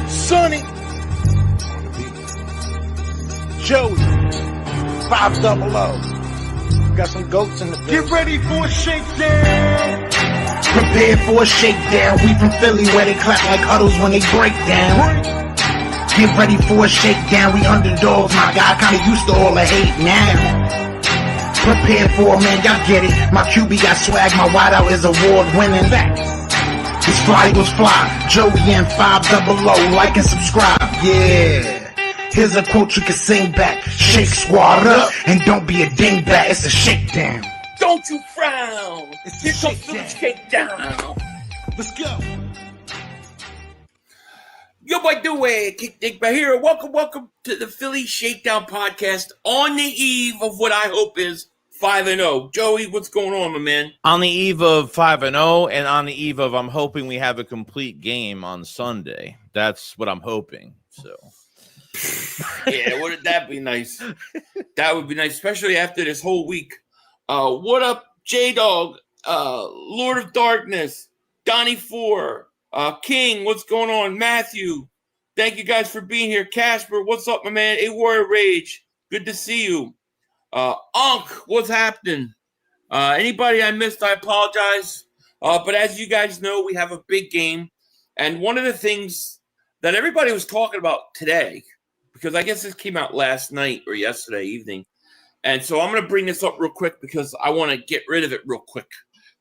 Sonny, Joey, 500. Got some goats in the building. Get ready for a shakedown. Prepare for a shakedown. We from Philly where they clap like huddles when they break down. Get ready for a shakedown. We underdogs, my guy. Kinda used to all the hate now. Prepare for it, man. Y'all get it. My QB got swag. My wideout is award winning. His fly was fly. Joey and 500. Like and subscribe. Yeah. Here's a quote you can sing back. Shake squad up and don't be a dingbat. It's a shakedown. Don't you frown. Here comes the shakedown. Let's go. Yo, boy, do it. Kick Dingbat here. Welcome to the Philly Shakedown podcast on the eve of what I hope is 5-0. Joey, what's going on, my man? On the eve of 5-0 and on the eve of I'm hoping we have a complete game on Sunday. That's what I'm hoping. So. Yeah, wouldn't that be nice? That would be nice, especially after this whole week. What up, J-Dog, Lord of Darkness, Donnie 4, King, what's going on? Matthew, thank you guys for being here. Casper, what's up, my man? A Warrior Rage, good to see you. Unk, what's happening? Anybody I missed, I apologize. But as you guys know, we have a big game. And one of the things that everybody was talking about today, because I guess this came out last night or yesterday evening. And so I'm going to bring this up real quick because I want to get rid of it real quick.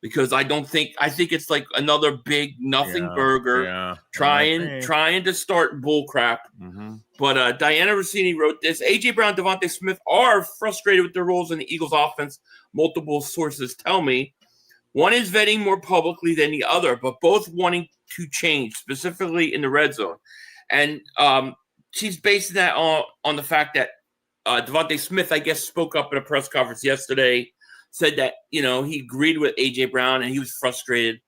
Because I think it's like another big nothing burger trying to start bull crap. Mm-hmm. But Diana Rossini wrote this. A.J. Brown, Devonta Smith are frustrated with their roles in the Eagles offense. Multiple sources tell me. One is vetting more publicly than the other, but both wanting to change, specifically in the red zone. And she's basing that on the fact that Devonta Smith, I guess, spoke up in a press conference yesterday, said that, he agreed with A.J. Brown and he was frustrated.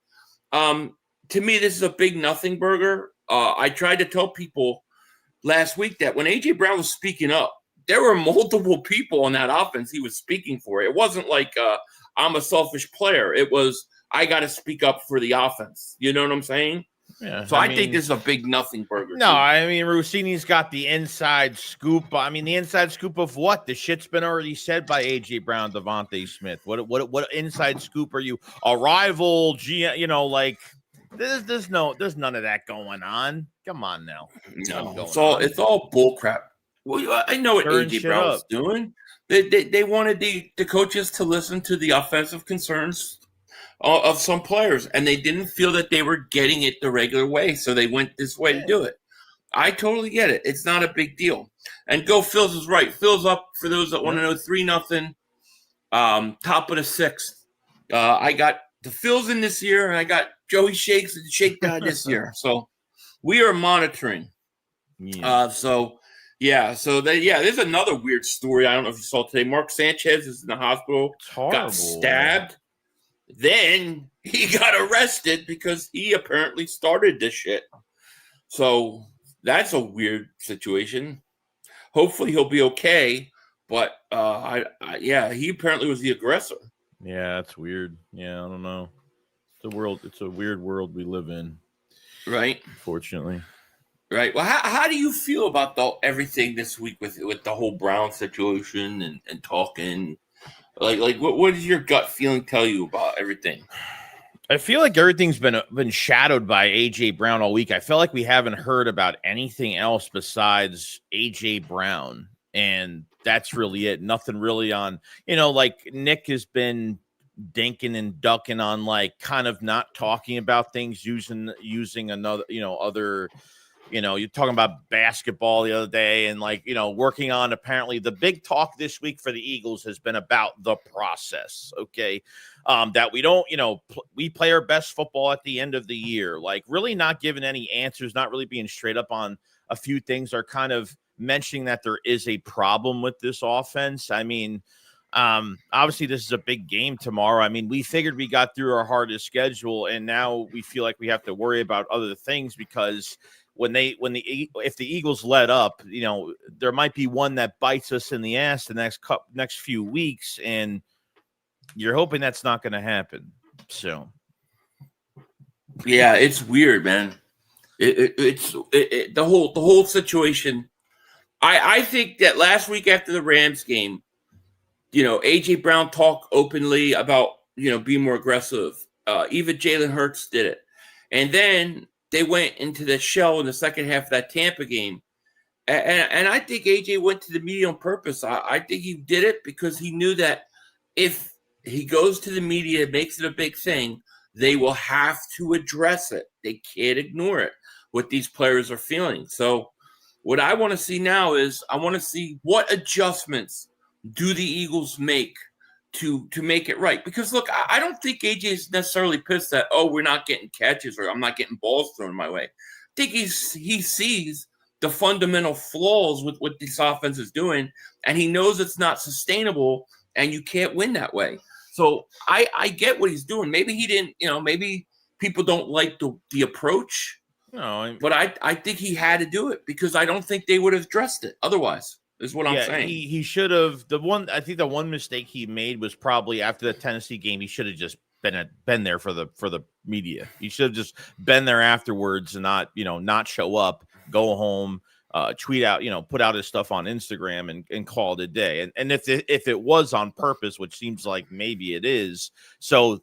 To me, this is a big nothing burger. I tried to tell people last week that when A.J. Brown was speaking up, there were multiple people on that offense he was speaking for. It wasn't like I'm a selfish player. It was, I got to speak up for the offense. You know what I'm saying? Yeah, so I think this is a big nothing burger. No, I mean, Rossini's got the inside scoop. I mean, the inside scoop of what? The shit's been already said by A.J. Brown, Devonta Smith. What inside scoop are you? A rival, like, there's none of that going on. Come on now. No, it's all bull crap. Well, I know what A.J. Brown was doing. They wanted the coaches to listen to the offensive concerns of some players, and they didn't feel that they were getting it the regular way, so they went this way to do it. I totally get it. It's not a big deal. And Go Phils is right. Phils up, for those that want to know, 3-0, top of the sixth. I got the Phils in this year, and I got Joeyshakes and Shakedown this year. So we are monitoring. Yeah. There's another weird story. I don't know if you saw today. Mark Sanchez is in the hospital, got stabbed. Then he got arrested because he apparently started this shit. So that's a weird situation. Hopefully he'll be okay. But he apparently was the aggressor. Yeah, that's weird. Yeah, I don't know. It's a weird world we live in. Right. Unfortunately. Right. Well, how do you feel about everything this week with the whole Brown situation and talking? Like what does your gut feeling tell you about everything? I feel like everything's been shadowed by A.J. Brown all week. I feel like we haven't heard about anything else besides A.J. Brown, and that's really it. Nothing really on, like Nick has been dinking and ducking on, like, kind of not talking about things, using another, other. You're talking about basketball the other day and, like, working on, apparently the big talk this week for the Eagles has been about the process. Okay. That we don't, we play our best football at the end of the year, like really not giving any answers, not really being straight up on a few things, are kind of mentioning that there is a problem with this offense. I mean, obviously this is a big game tomorrow. I mean, we figured we got through our hardest schedule and now we feel like we have to worry about other things because if the Eagles let up, there might be one that bites us in the ass the next few weeks, and you're hoping that's not going to happen. So, yeah, it's weird, man. The whole situation. I think that last week after the Rams game, AJ Brown talked openly about being more aggressive. Even Jalen Hurts did it, and then they went into the shell in the second half of that Tampa game. And I think AJ went to the media on purpose. I think he did it because he knew that if he goes to the media, makes it a big thing, they will have to address it. They can't ignore it, what these players are feeling. So what I want to see now is I want to see what adjustments do the Eagles make to make it right. Because, look, I don't think AJ is necessarily pissed that, we're not getting catches or I'm not getting balls thrown my way. I think he sees the fundamental flaws with what this offense is doing, and he knows it's not sustainable, and you can't win that way. So I get what he's doing. Maybe he didn't, maybe people don't like the approach. No, but I think he had to do it because I don't think they would have addressed it otherwise. Is what I'm saying. He should have. The one mistake he made was probably after the Tennessee game. He should have just been there for the media. He should have just been there afterwards and not show up, go home, tweet out, put out his stuff on Instagram and call it a day. And if it was on purpose, which seems like maybe it is, so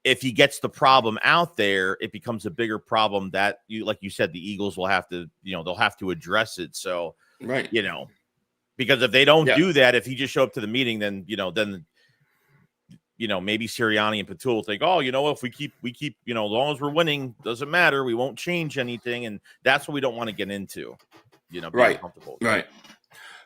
if he gets the problem out there, it becomes a bigger problem that like you said, the Eagles will have to, they'll have to address it. So, right. Because if they don't do that, if he just show up to the meeting, then maybe Sirianni and Patul will think, if we keep, as long as we're winning, doesn't matter. We won't change anything. And that's what we don't want to get into, right. Comfortable. Right.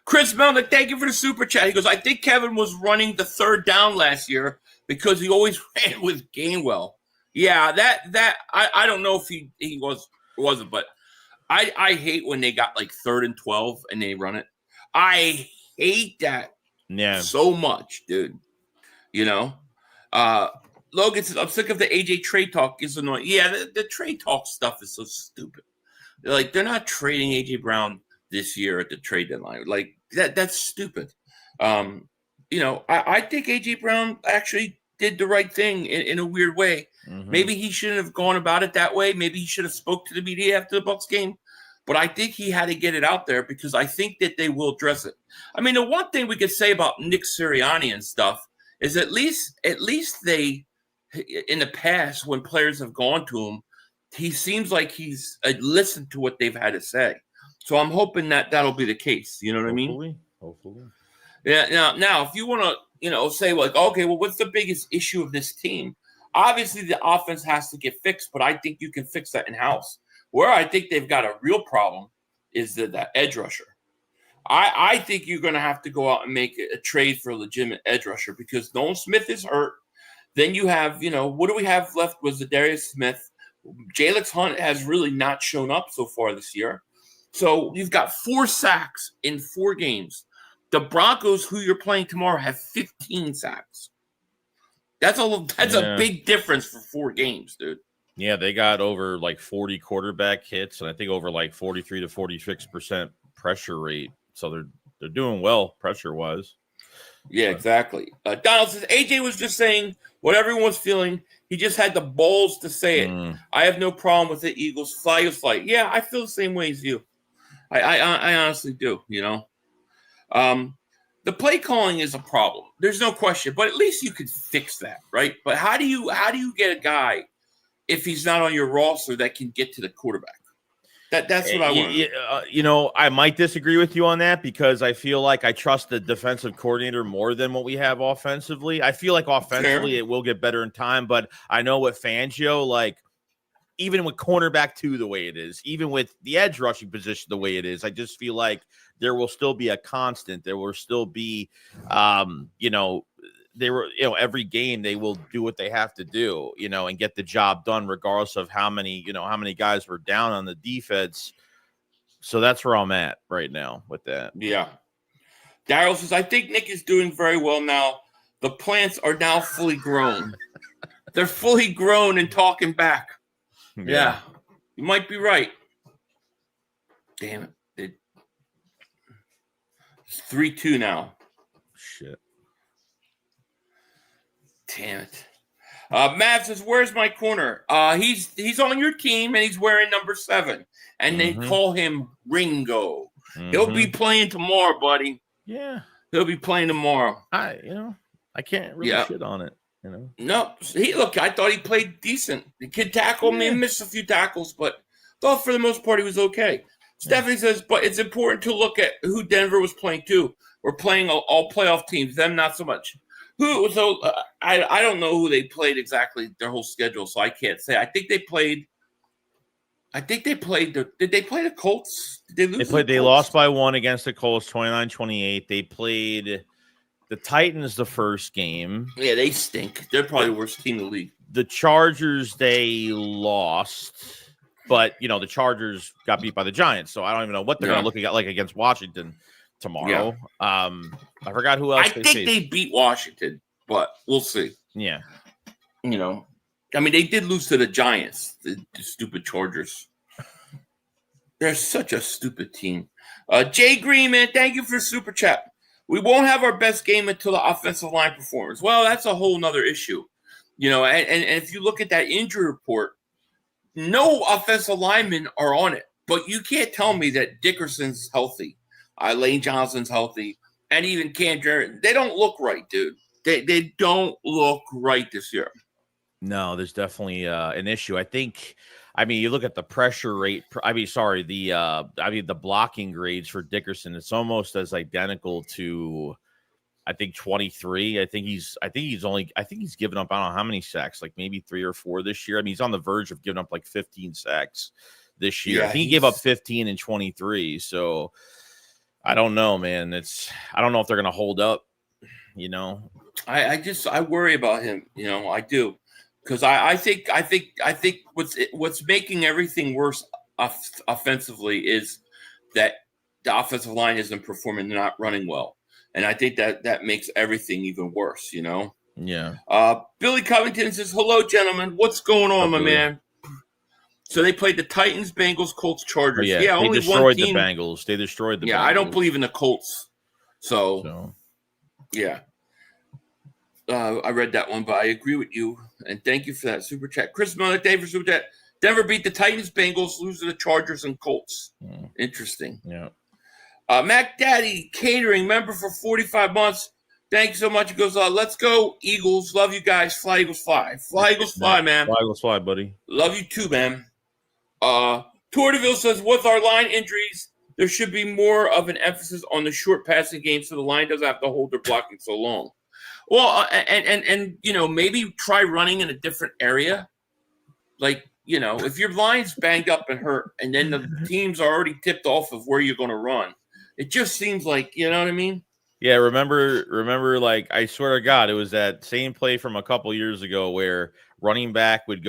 Chris Melnick, thank you for the super chat. He goes, I think Kevin was running the third down last year because he always ran with Gainwell. Yeah, that I don't know if he wasn't, but I hate when they got like 3rd and 12 and they run it. I hate that so much, dude. Logan says, I'm sick of the AJ trade talk. It's annoying. Yeah, the trade talk stuff is so stupid. They're not trading AJ Brown this year at the trade deadline. Like that's stupid. I think AJ Brown actually did the right thing in a weird way. Mm-hmm. Maybe he shouldn't have gone about it that way. Maybe he should have spoke to the media after the Bucs game. But I think he had to get it out there because I think that they will address it. I mean, the one thing we could say about Nick Sirianni and stuff is at least they, in the past, when players have gone to him, he seems like he's listened to what they've had to say. So I'm hoping that that'll be the case. You know what I mean? Hopefully. Yeah. Now, if you want to, say like, okay, well, what's the biggest issue of this team? Obviously, the offense has to get fixed, but I think you can fix that in-house. Where I think they've got a real problem is that edge rusher. I think you're going to have to go out and make a trade for a legitimate edge rusher because Nolan Smith is hurt. Then you have, what do we have left was Darius Smith. Jalen Hunt has really not shown up so far this year. So you've got 4 sacks in 4 games. The Broncos, who you're playing tomorrow, have 15 sacks. That's a big difference for 4 games, dude. Yeah, they got over like 40 quarterback hits, and I think over like 43 to 46% pressure rate. So they're doing well pressure wise. Yeah, exactly. Donald says AJ was just saying what everyone's feeling. He just had the balls to say it. I have no problem with the Eagles. Fly is flight. Yeah, I feel the same way as you. I honestly do. The play calling is a problem. There's no question, but at least you could fix that, right? But how do you get a guy if he's not on your roster that can get to the quarterback? That's what I want. I might disagree with you on that because I feel like I trust the defensive coordinator more than what we have offensively. I feel like offensively it will get better in time, but I know with Fangio, like even with cornerback 2 the way it is, even with the edge rushing position the way it is, I just feel like there will still be a constant. There will still be, every game they will do what they have to do, and get the job done regardless of how many guys were down on the defense. So that's where I'm at right now with that. Yeah. Daryl says, I think Nick is doing very well now. The plants are now fully grown. They're fully grown and talking back. Yeah. You might be right. Damn it. It's 3-2 now. Shit. Damn it. Matt says, "Where's my corner?" He's on your team and he's wearing number 7, and they call him Ringo. He'll be playing tomorrow, buddy. Yeah, he'll be playing tomorrow. I can't really shit on it. No, I thought he played decent. The kid tackled me, missed a few tackles, but thought for the most part he was okay. Stephanie says, but it's important to look at who Denver was playing too. We're playing all playoff teams, them not so much. I don't know who they played exactly, their whole schedule, so I can't say. Did they play the Colts? Did they lose? They lost by 1 against the Colts, 29-28. They played the Titans the first game. Yeah, they stink. They're probably the worst team in the league. The Chargers, they lost, but the Chargers got beat by the Giants, so I don't even know what they're going to look like against Washington tomorrow. I forgot who else. I think they beat Washington, but we'll see. Yeah, they did lose to the Giants, the stupid Chargers. They're such a stupid team. Jay Green, man, thank you for super chat. We won't have our best game until the offensive line performs. Well, that's a whole nother issue. And if you look at that injury report, no offensive linemen are on it. But you can't tell me that Dickerson's healthy, Lane Johnson's healthy, and even Cam Jarrett. They don't look right, dude. They don't look right this year. No, there's definitely an issue. I think. You look at the pressure rate. The blocking grades for Dickerson. It's almost as identical to, I think 23. I think he's given up. I don't know how many sacks, like maybe 3 or 4 this year. He's on the verge of giving up like 15 sacks this year. Yeah, I think he gave up 15 and 23. So I don't know, man. I don't know if they're gonna hold up. I worry about him. I do. Because I think what's making everything worse offensively is that the offensive line isn't performing, they're not running well, and I think that makes everything even worse. Yeah. Billy Covington says, "Hello, gentlemen. What's going on, my man?" So they played the Titans, Bengals, Colts, Chargers. They only destroyed one team. the Bengals. They destroyed the Bengals. I don't believe in the Colts. So. Yeah. I read that one, but I agree with you. And thank you for that super chat. Chris Miller, Dave for super chat. Denver beat the Titans, Bengals, lose to the Chargers and Colts. Interesting. Yeah. Mac Daddy Catering, member for 45 months. Thank you so much. He goes, let's go, Eagles. Love you guys. Fly, Eagles, fly. Fly, Eagles, fly, man. Fly, Eagles, fly, buddy. Love you too, man. Tourdeville says, with our line injuries, there should be more of an emphasis on the short passing game so the line doesn't have to hold their blocking so long. Well, and maybe try running in a different area. Like, if your line's banged up and hurt, and then the team's already tipped off of where you're going to run, it just seems like, you know what I mean? Yeah, remember, like, I swear to God, it was that same play from a couple years ago where running back would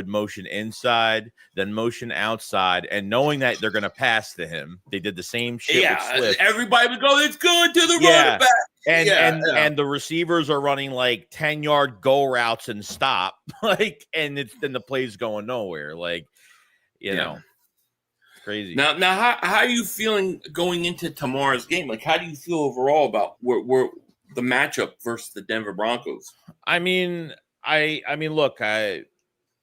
motion inside, then motion outside, and knowing that they're going to pass to him, they did the same shit with Swift. Everybody would go, it's going to the running back. And the receivers are running like 10-yard go routes and stop, like, and then the play's going nowhere, like, you know, it's crazy. Now, how are you feeling going into tomorrow's game? Like, how do you feel overall about where the matchup versus the Denver Broncos? I mean, look,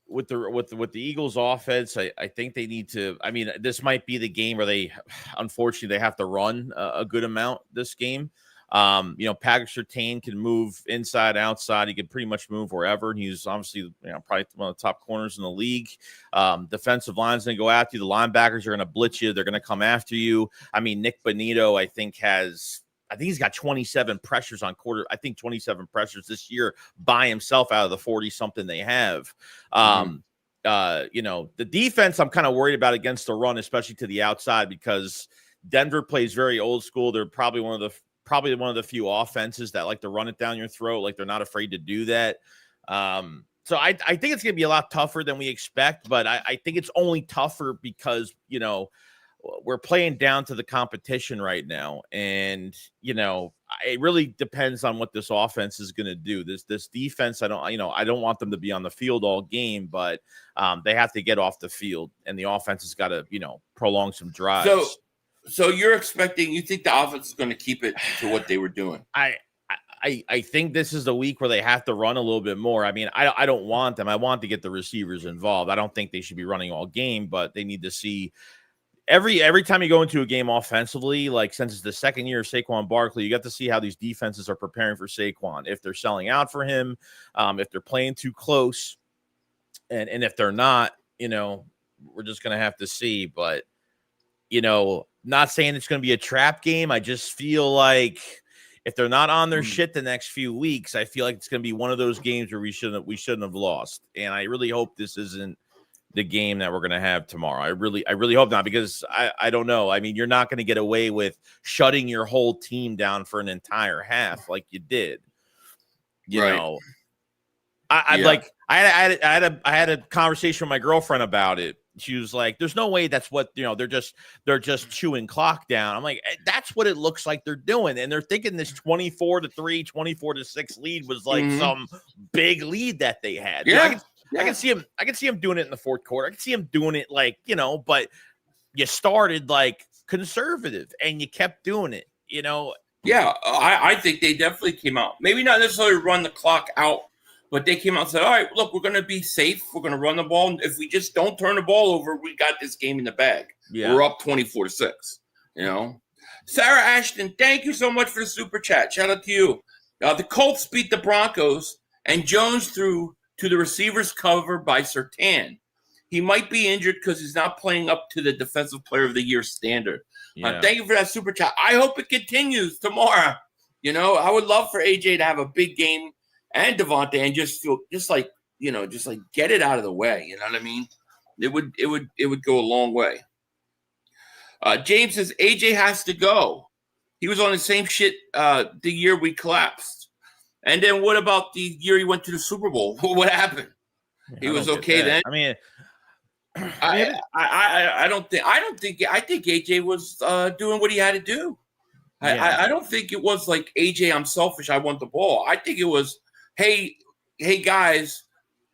with the Eagles offense, I think they need to. I mean, this might be the game where unfortunately, they have to run a good amount this game. Patrick Surtain can move inside, outside. He can pretty much move wherever. And he's obviously, probably one of the top corners in the league. Defensive line's going to go after you. The linebackers are going to blitz you. They're going to come after you. I mean, Nick Bonito, I think he's got 27 pressures on quarter. I think 27 pressures this year by himself out of the 40-something they have. The defense I'm kind of worried about against the run, especially to the outside, because Denver plays very old school. They're probably one of the few offenses that like to run it down your throat. Like, they're not afraid to do that. So I think it's going to be a lot tougher than we expect, but I think it's only tougher because, we're playing down to the competition right now. And, it really depends on what this offense is going to do. This defense, I don't want them to be on the field all game, but they have to get off the field, and the offense has got to, prolong some drives. So you think the offense is going to keep it to what they were doing? I think this is the week where they have to run a little bit more. I mean, I don't want them. I want to get the receivers involved. I don't think they should be running all game, but they need to see every time you go into a game offensively, like since it's the second year of Saquon Barkley, you got to see how these defenses are preparing for Saquon. If they're selling out for him, if they're playing too close, and if they're not, we're just going to have to see. But, not saying it's going to be a trap game. I just feel like if they're not on their shit the next few weeks, I feel like it's going to be one of those games where we shouldn't have lost. And I really hope this isn't the game that we're going to have tomorrow. I really hope not, because I don't know. I mean, you're not going to get away with shutting your whole team down for an entire half like you did. You know, I had a conversation with my girlfriend about it. She was like, there's no way that's what, they're just chewing clock down. I'm like, that's what it looks like they're doing. And they're thinking this 24-3, 24-6 lead was like some big lead that they had. Yeah. I can see him doing it in the fourth quarter. I can see him doing it but you started like conservative and you kept doing it, Yeah, I think they definitely came out. Maybe not necessarily run the clock out, but they came out and said, all right, look, we're going to be safe. We're going to run the ball. If we just don't turn the ball over, we got this game in the bag. Yeah. We're up 24-6, Sarah Ashton, thank you so much for the super chat. Shout out to you. The Colts beat the Broncos, and Jones threw to the receiver's cover by Surtain. He might be injured because he's not playing up to the Defensive Player of the Year standard. Yeah. Thank you for that super chat. I hope it continues tomorrow. I would love for AJ to have a big game and Devonta and just get it out of the way. You know what I mean? It would go a long way. James says AJ has to go. He was on the same shit the year we collapsed. And then what about the year he went to the Super Bowl? What happened? He was okay then. I mean, I think AJ was doing what he had to do. I don't think it was like, AJ, I'm selfish, I want the ball. I think it was, hey guys,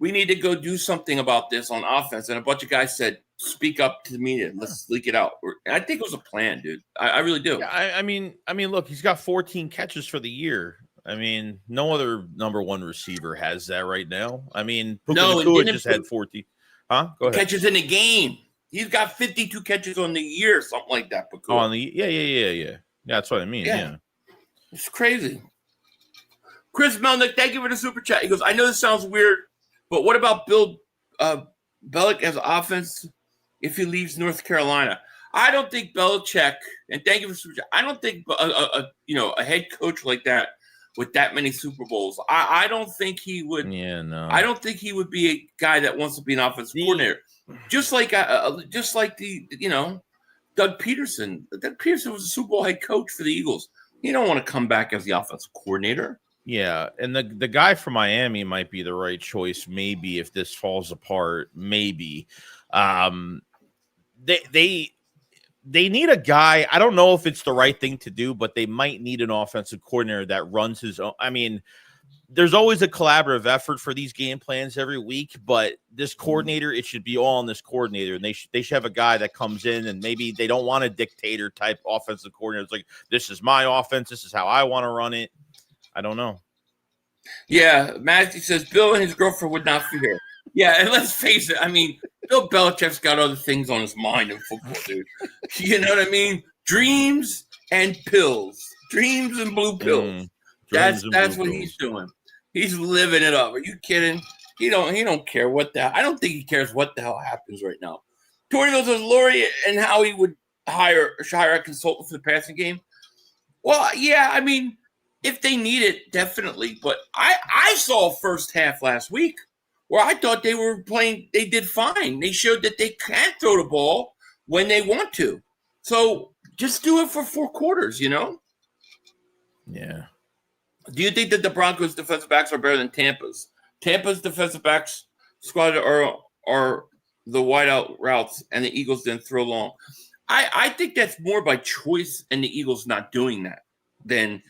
we need to go do something about this on offense. And a bunch of guys said, speak up to the media, let's leak it out. I think it was a plan, dude. I really do. Yeah, I mean, look, he's got 14 catches for the year. I mean, no other number one receiver has that right now. I mean, Puka just had 14. Huh? Go ahead. Catches in the game. He's got 52 catches on the year, something like that. Puka. Oh, yeah. That's what I mean. Yeah. It's crazy. Chris Melnick, thank you for the super chat. He goes, I know this sounds weird, but what about Bill Belichick as offense if he leaves North Carolina? I don't think Belichick, and thank you for the super chat, I don't think a head coach like that with that many Super Bowls, I don't think he would. Yeah, no. I don't think he would be a guy that wants to be an offensive coordinator. Just like the Doug Peterson. Doug Peterson was a Super Bowl head coach for the Eagles. He don't want to come back as the offensive coordinator. Yeah, and the guy from Miami might be the right choice. Maybe if this falls apart, maybe they need a guy. I don't know if it's the right thing to do, but they might need an offensive coordinator that runs his own. I mean, there's always a collaborative effort for these game plans every week, but this coordinator, it should be all on this coordinator. And they should have a guy that comes in, and maybe they don't want a dictator type offensive coordinator. It's like, this is my offense. This is how I want to run it. I don't know. Yeah. Matthew says Bill and his girlfriend would not fear. Yeah. And let's face it. I mean, Bill Belichick's got other things on his mind in football, dude. You know what I mean? Dreams and pills. Dreams and blue pills. That's what he's doing. He's living it up. Are you kidding? He don't care what the hell. I don't think he cares what the hell happens right now. Tori goes with Lori and how he would hire a consultant for the passing game. Well, yeah, I mean, if they need it, definitely. But I saw first half last week where I thought they were playing, they did fine. They showed that they can throw the ball when they want to. So just do it for 4 quarters, Yeah. Do you think that the Broncos defensive backs are better than Tampa's? Tampa's defensive backs squad are the wideout routes, and the Eagles didn't throw long. I think that's more by choice and the Eagles not doing that than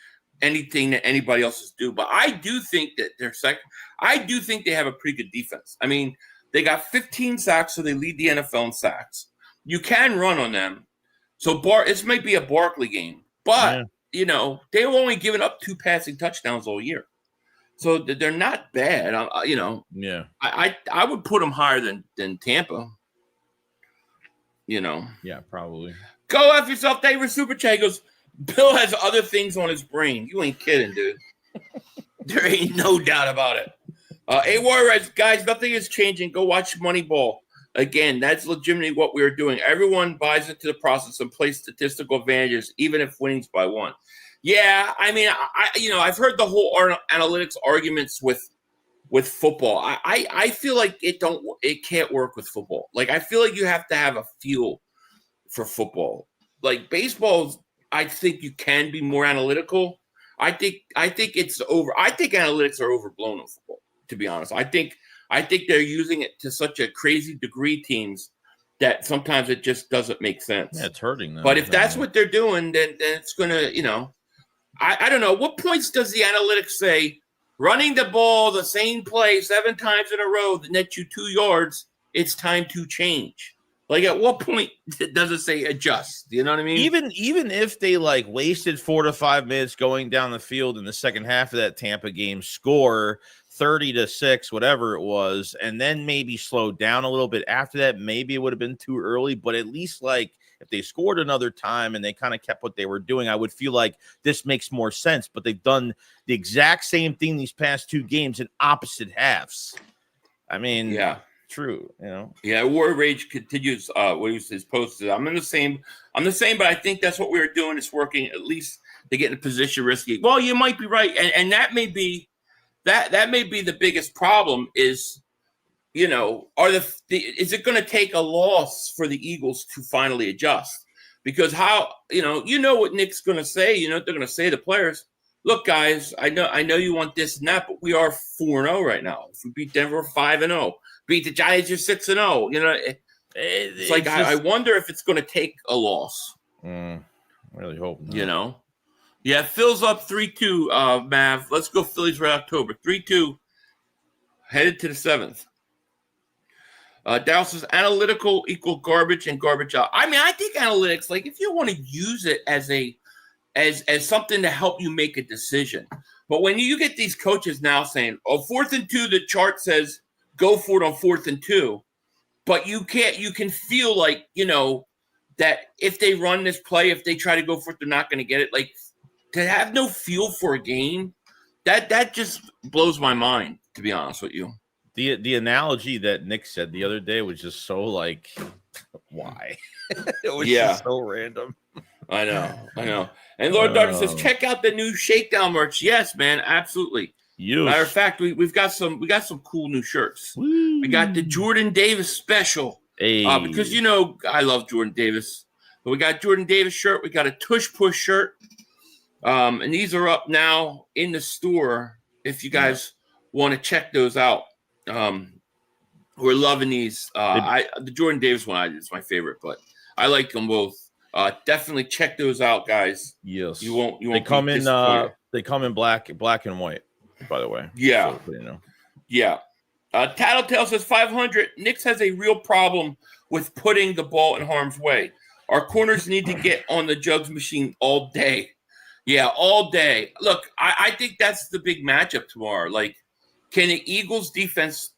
anything that anybody else is doing. But I do think that I do think they have a pretty good defense. I mean, they got 15 sacks, so they lead the NFL in sacks. You can run on them. So this might be a Barkley game, but they've only given up 2 passing touchdowns all year. So they're not bad. Yeah. I would put them higher than Tampa. Yeah, probably. Go F yourself, David Super Chat goes, Bill has other things on his brain. You ain't kidding, dude. There ain't no doubt about it. A-Warriors, guys, nothing is changing. Go watch Moneyball. Again, that's legitimately what we are doing. Everyone buys into the process and plays statistical advantages, even if winning's by 1. Yeah, I mean, I've heard the whole analytics arguments with football. I feel like it can't work with football. Like, I feel like you have to have a feel for football. Like baseball, I think you can be more analytical. I think it's over. I think analytics are overblown in football, to be honest. I think they're using it to such a crazy degree, teams, that sometimes it just doesn't make sense. Yeah, it's hurting them. But if that's what they're doing, then it's gonna, I don't know. What points does the analytics say running the ball the same play 7 times in a row that nets you 2 yards? It's time to change. Like, at what point does it say adjust? You know what I mean? Even if they wasted 4 to 5 minutes going down the field in the second half of that Tampa game, score 30-6, whatever it was, and then maybe slowed down a little bit after that, maybe it would have been too early. But at least if they scored another time and they kind of kept what they were doing, I would feel like this makes more sense. But they've done the exact same thing these past 2 games in opposite halves. I mean, yeah. True, Yeah, War Rage continues what his post is. I'm the same, but I think that's what we were doing. It's working. At least they get in a position risky. Well, you might be right, and that may be that may be the biggest problem. Is is it going to take a loss for the Eagles to finally adjust? Because how what Nick's going to say. They're going to say to players, look, guys, I know you want this and that, but we are 4-0 right now. If we beat Denver, 5-0. Beat the Giants, you're 6-0. It's like I wonder if it's going to take a loss. I really hope not. Yeah, Phil's up 3-2. Mav, let's go Phillies right October 3-2, headed to the 7th. Dallas says analytical equal garbage and garbage out. I mean, I think analytics, if you want to use it as something to help you make a decision, but when you get these coaches now saying, 4th and 2, the chart says go for it on 4th and 2, but you can feel that if they run this play, if they try to go for it, they're not going to get it. To have no feel for a game, that just blows my mind, to be honest with you. The analogy that Nick said the other day was just so why? It was just so random. I know. And Lord Darby says, check out the new Shakedown merch. Yes, man, absolutely. Matter of fact, we've got some cool new shirts. Woo. We got the Jordan Davis special. Hey. Because I love Jordan Davis. But we got Jordan Davis shirt. We got a Tush Push shirt. And these are up now in the store if you guys want to check those out. We're loving these. The Jordan Davis one is my favorite, but I like them both. Definitely check those out, guys. Yes. You won't they come in black and white. By the way, yeah, so, yeah. Tattletale says 500. Knicks has a real problem with putting the ball in harm's way. Our corners need to get on the jugs machine all day. Yeah, all day. Look, I think that's the big matchup tomorrow. Can the Eagles defense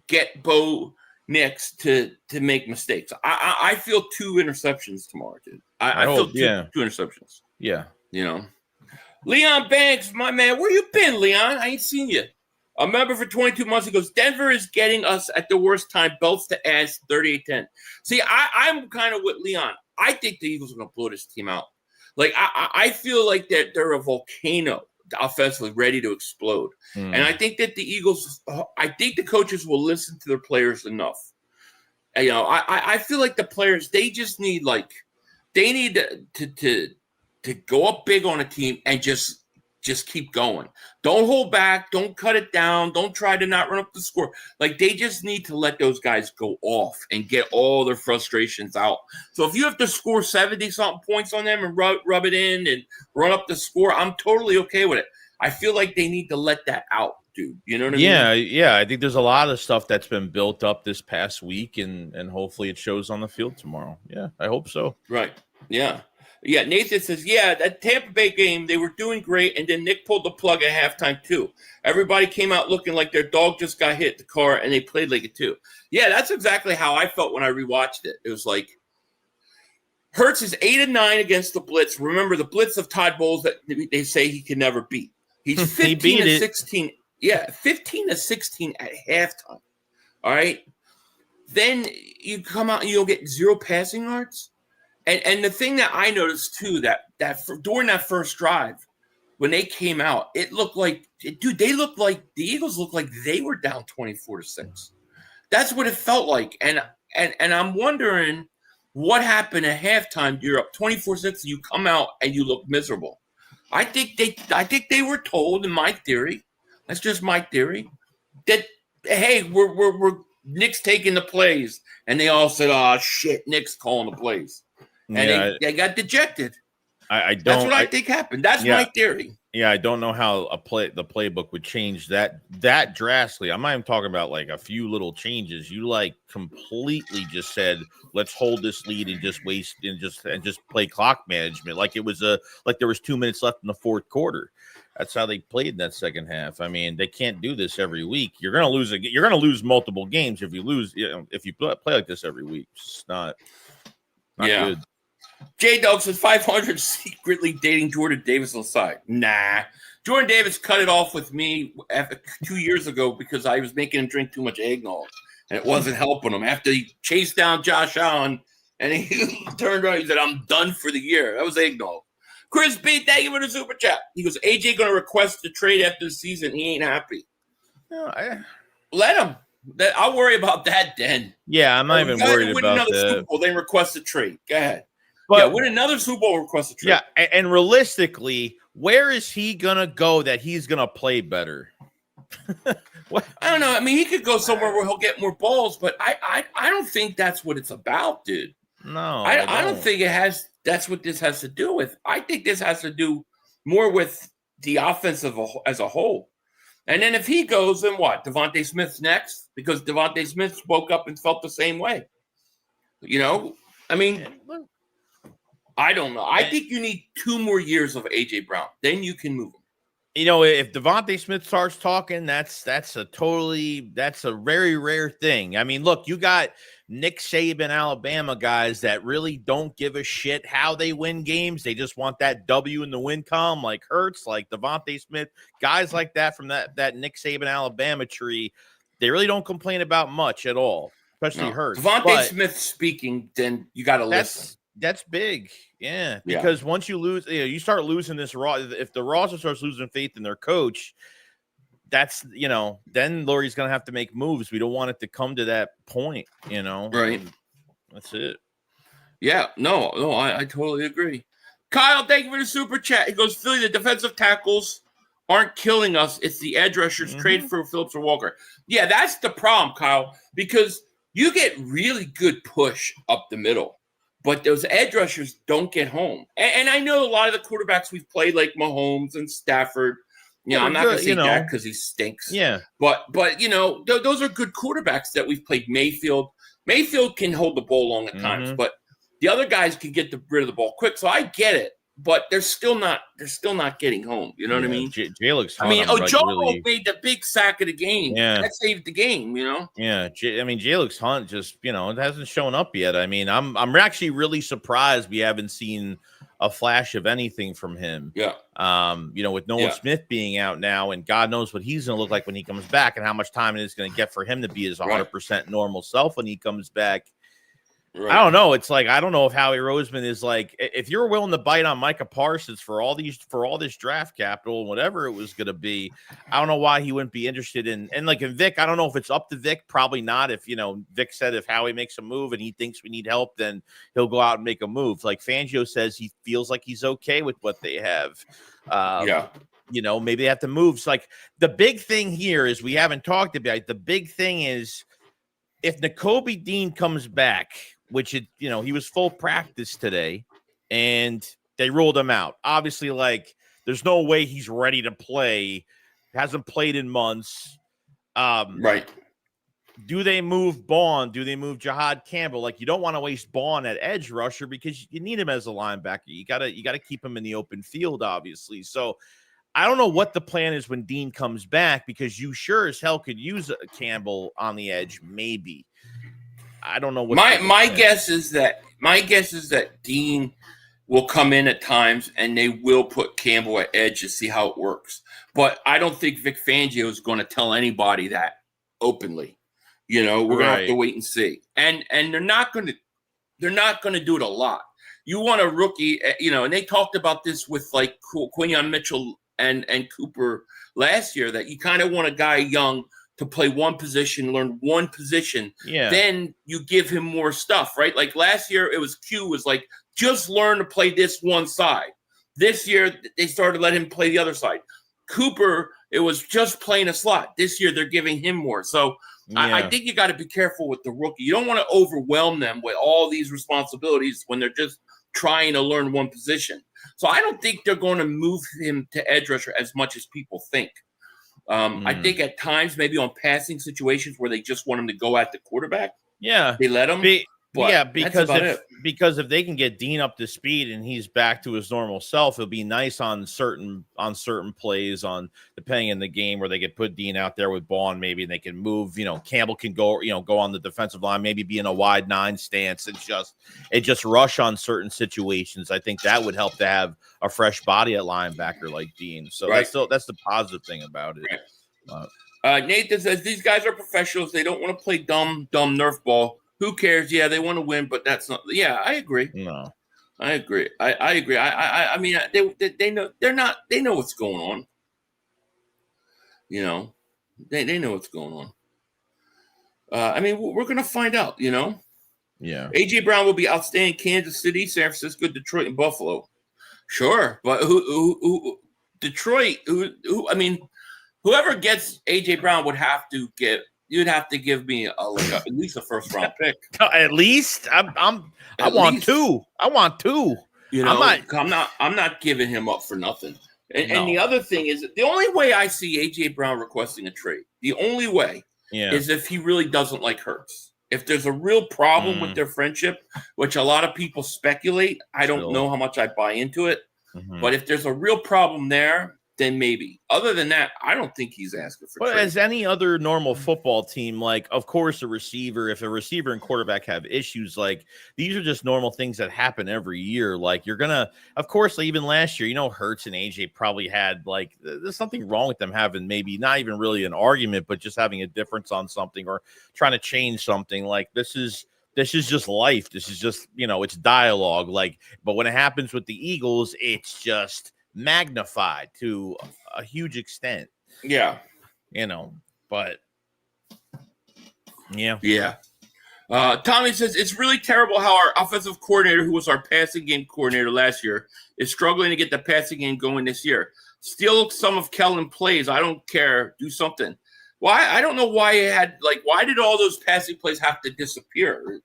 get Bo Nix to make mistakes? I feel 2 interceptions tomorrow, dude. I feel two interceptions. Yeah, Leon Banks, my man, where you been, Leon? I ain't seen you. A member for 22 months. He goes, Denver is getting us at the worst time. Belts to ass, 38-10. See, I'm kind of with Leon. I think the Eagles are going to blow this team out. I feel like that they're a volcano offensively ready to explode. And I think that the Eagles, I think the coaches will listen to their players enough. And, I feel like the players, they just need, they need to go up big on a team and just keep going. Don't hold back. Don't cut it down. Don't try to not run up the score. They just need to let those guys go off and get all their frustrations out. So if you have to score 70-something points on them and rub it in and run up the score, I'm totally okay with it. I feel like they need to let that out, dude. You know what I mean? Yeah. I think there's a lot of stuff that's been built up this past week, and hopefully it shows on the field tomorrow. Yeah, I hope so. Right. Yeah. Yeah, Nathan says, yeah, that Tampa Bay game, they were doing great, and then Nick pulled the plug at halftime, too. Everybody came out looking like their dog just got hit the car, and they played like it, too. Yeah, that's exactly how I felt when I rewatched it. It was like, Hurts is 8-9 against the blitz. Remember, the blitz of Todd Bowles that they say he can never beat. He's 15-16. Yeah, 15-16 at halftime. All right? Then you come out and you'll get 0 passing yards. And the thing that I noticed too, that during that first drive, when they came out, it looked like, dude, the Eagles looked like they were down 24-6. That's what it felt like. And I'm wondering what happened at halftime. You're up 24-6, and you come out and you look miserable. I think they were told, in my theory, that's just my theory, that hey, we're Nick's taking the plays, and they all said, "Oh shit, Nick's calling the plays." And they got dejected. That's what I think happened. That's my theory. Yeah, I don't know how the playbook would change that drastically. I'm not even talking about like a few little changes. You like completely just said, let's hold this lead and just waste and just play clock management. Like it was like there was 2 minutes left in the fourth quarter. That's how they played in that second half. I mean, they can't do this every week. You're gonna lose you're gonna lose multiple games if you lose. If you play like this every week, it's not good. J-Dog says 500 secretly dating Jordan Davis on the side. Nah. Jordan Davis cut it off with me 2 years ago because I was making him drink too much eggnog, and it wasn't helping him. After he chased down Josh Allen, and he turned around, he said, I'm done for the year. That was eggnog. Chris B, thank you for the super chat. He goes, AJ going to request the trade after the season. He ain't happy. No, let him. I'll worry about that then. Yeah, I'm not even worried about that. Win another Super Bowl, then request a trade. Go ahead. But win another Super Bowl, request a trade. Yeah, and realistically, where is he gonna go that he's gonna play better? I don't know. I mean, he could go somewhere where he'll get more balls, but I don't think that's what it's about, dude. No, I don't think it has. That's what this has to do with. I think this has to do more with the offense as a whole. And then if he goes, then what? Devonta Smith's next, because Devonta Smith woke up and felt the same way. I mean. I don't know. I think you need 2 more years of A.J. Brown. Then you can move him. If Devonta Smith starts talking, that's a very rare thing. I mean, look, you got Nick Saban, Alabama guys that really don't give a shit how they win games. They just want that W in the win column, like Hurts, like Devonta Smith, guys like that from that Nick Saban, Alabama tree. They really don't complain about much at all, especially Hurts. Devonta Smith speaking, then you got to listen. That's big. Yeah. Because once you lose, you start losing this if the roster starts losing faith in their coach, that's, then Lurie's going to have to make moves. We don't want it to come to that point, Right. That's it. Yeah. No, I totally agree. Kyle, thank you for the super chat. He goes, Philly, the defensive tackles aren't killing us. It's the edge rushers. Trade for Phillips or Walker. Yeah, that's the problem, Kyle, because you get really good push up the middle. But those edge rushers don't get home. And I know a lot of the quarterbacks we've played, like Mahomes and Stafford, I'm not going to say that because he stinks. Yeah. But those are good quarterbacks that we've played. Mayfield can hold the ball long at times, but the other guys can get rid of the ball quick. So I get it, but they're still not getting home. You know what I mean? Jay looks Joe made the big sack of the game. Yeah. That saved the game, Yeah. Jay looks Hunt just, it hasn't shown up yet. I mean, I'm actually really surprised we haven't seen a flash of anything from him. Yeah. With Nolan Smith being out now, and God knows what he's going to look like when he comes back and how much time it is going to get for him to be his 100% normal self when he comes back. Right. I don't know. It's like, I don't know if Howie Roseman is like, if you're willing to bite on Micah Parsons for all this draft capital and whatever it was going to be, I don't know why he wouldn't be interested in. And like in Vic, I don't know if it's up to Vic. Probably not. If Vic said if Howie makes a move and he thinks we need help, then he'll go out and make a move. Like Fangio says, he feels like he's okay with what they have. Maybe they have to move. So like the big thing here is we haven't talked about. The big thing is if Nakobe Dean comes back, which he was full practice today, and they ruled him out. Obviously, like there's no way he's ready to play. Hasn't played in months. Right. do they move Bond? Do they move Jihad Campbell? Like, you don't want to waste Bond at edge rusher because you need him as a linebacker. You gotta keep him in the open field, obviously. So I don't know what the plan is when Dean comes back, because you sure as hell could use a Campbell on the edge, maybe. I don't know what my guess is that Dean will come in at times and they will put Campbell at edge to see how it works. But I don't think Vic Fangio is going to tell anybody that openly. We're going to have to wait and see. And they're not going to do it a lot. You want a rookie, and they talked about this with like Quinyon Mitchell and Cooper last year, that you kind of want a guy young to play one position, learn one position. Yeah. Then you give him more stuff, right? Like last year, it was like, just learn to play this one side. This year, they started to let him play the other side. Cooper, it was just playing a slot. This year, they're giving him more. So I think you got to be careful with the rookie. You don't want to overwhelm them with all these responsibilities when they're just trying to learn one position. So I don't think they're going to move him to edge rusher as much as people think. I think at times, maybe on passing situations where they just want him to go at the quarterback, they let him. Because if they can get Dean up to speed and he's back to his normal self, it'll be nice on certain plays, depending on the game, where they could put Dean out there with Bond, maybe, and they can move. Campbell can go on the defensive line, maybe be in a wide 9 stance and just rush on certain situations. I think that would help to have a fresh body at linebacker like Dean. So that's the positive thing about it. Right. Nathan says these guys are professionals. They don't want to play dumb Nerf ball. Who cares? Yeah, they want to win, but that's not. Yeah, I agree. No, I agree. I agree. I mean, they know they know what's going on. They know what's going on. I mean, we're gonna find out. Yeah. AJ Brown will be outstanding. Kansas City, San Francisco, Detroit, and Buffalo. Sure, but who Detroit? I mean, whoever gets AJ Brown would have to get. You'd have to give me at least a first round pick. At least I want two. I want two. I'm not giving him up for nothing. And the other thing is, the only way I see AJ Brown requesting a trade, the only way is if he really doesn't like Hurts. If there's a real problem with their friendship, which a lot of people speculate, I don't know how much I buy into it. But if there's a real problem there, then maybe. Other than that, I don't think he's asking for trade. As any other normal football team, like, of course, if a receiver and quarterback have issues, like, these are just normal things that happen every year. Like, you're going to, of course, even last year, Hurts and AJ probably had, like, there's something wrong with them having maybe not even really an argument, but just having a difference on something or trying to change something. Like, this is just life. This is just, it's dialogue. Like, but when it happens with the Eagles, it's just magnified to a huge extent. But Tommy says it's really terrible how our offensive coordinator, who was our passing game coordinator last year, is struggling to get the passing game going this year. Steal some of Kellen plays. I don't care. Do something. Why? I don't know why why did all those passing plays have to disappear?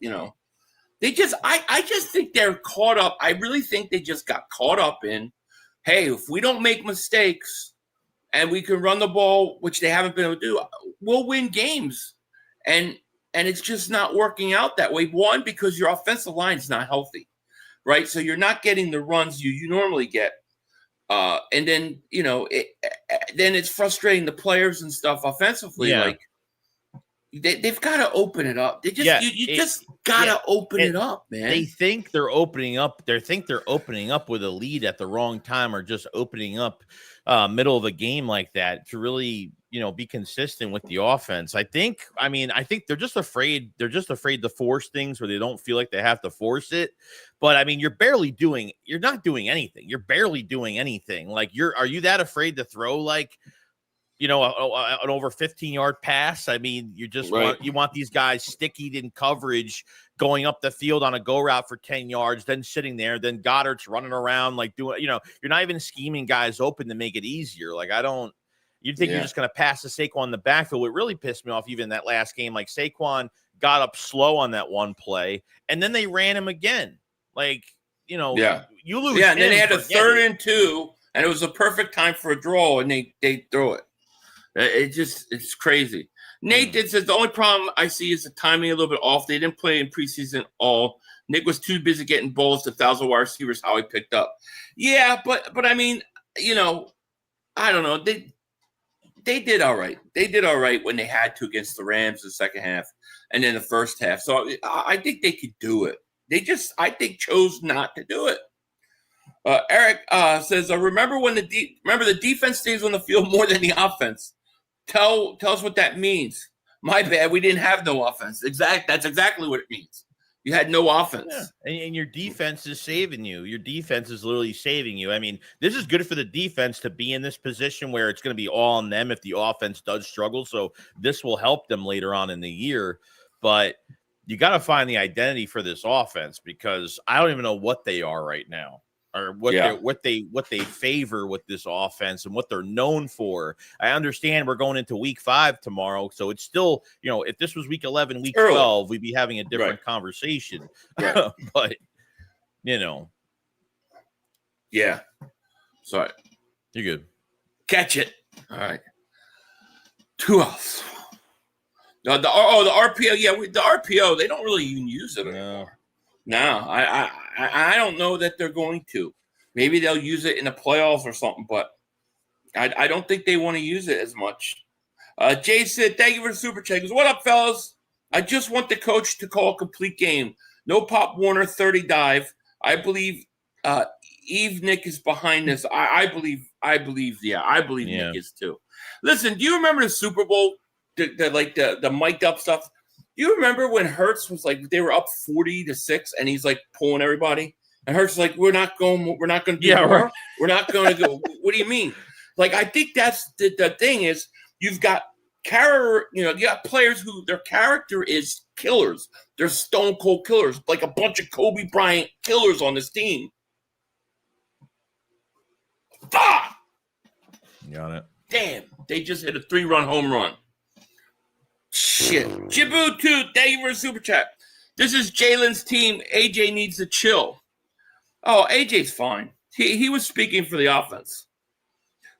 They just, I just think they're caught up. I really think they just got caught up in, hey, if we don't make mistakes and we can run the ball, which they haven't been able to do, we'll win games. And it's just not working out that way. One, because your offensive line is not healthy, right? So you're not getting the runs you normally get. And then, then it's frustrating the players and stuff offensively. Yeah. Like, they've got to open it up. They just you just gotta open it up, man. They think they're opening up. They think they're opening up with a lead at the wrong time, or just opening up middle of a game like that to really, be consistent with the offense. I think they're just afraid. They're just afraid to force things where they don't feel like they have to force it. But I mean, you're not doing anything. You're barely doing anything. Like, are you that afraid to throw like, an over 15-yard pass? I mean, you want these guys sticky in coverage, going up the field on a go route for 10 yards, then sitting there, then Goddard's running around like doing, you're not even scheming guys open to make it easier. Like, you'd think you're just going to pass to Saquon in the backfield. What really pissed me off, even that last game, like, Saquon got up slow on that one play, and then they ran him again. Like, you lose. Yeah, and then they had a 3rd and 2, and it was a perfect time for a draw, and they throw it. It's crazy. Nathan says the only problem I see is the timing a little bit off. They didn't play in preseason all. Nick was too busy getting balls to 1,000 wide receivers. How he picked up. Yeah, but I mean, I don't know. They did all right. They did all right when they had to against the Rams in the second half and then the first half. So I think they could do it. They just, I think, chose not to do it. Eric says, remember the defense stays on the field more than the offense. Tell us what that means. My bad. We didn't have no offense. That's exactly what it means. You had no offense. Yeah. And your defense is saving you. Your defense is literally saving you. I mean, this is good for the defense to be in this position where it's going to be all on them if the offense does struggle. So this will help them later on in the year. But you got to find the identity for this offense because I don't even know what they are right now. Or what they favor with this offense and what they're known for. I understand we're going into week 5 tomorrow, so it's still, if this was week 11, week 12, we'd be having a different conversation. Right. But yeah. Sorry, you're good. Catch it. All right. Who else? The RPO. Yeah, the RPO. They don't really even use it anymore. No, I don't know that they're going to. Maybe they'll use it in the playoffs or something, but I don't think they want to use it as much. Jay said, thank you for the super chat. He goes, what up, fellas? I just want the coach to call a complete game. No Pop Warner 30 dive. I believe Eve Nick is behind this. I believe Nick is too. Listen, do you remember the Super Bowl? The mic'd up stuff? You remember when Hurts was like they were up 40-6 and he's like pulling everybody? And Hurts is like, we're not going to do more. Right. We're not going to go. What do you mean? Like, I think that's the thing is you've got you got players who their character is killers. They're stone cold killers, like a bunch of Kobe Bryant killers on this team. Fuck! Got it. Damn, they just hit a 3-run home run. Shit. Jibu, too. Thank you for a super chat. This is Jalen's team. AJ needs to chill. Oh, AJ's fine. He was speaking for the offense.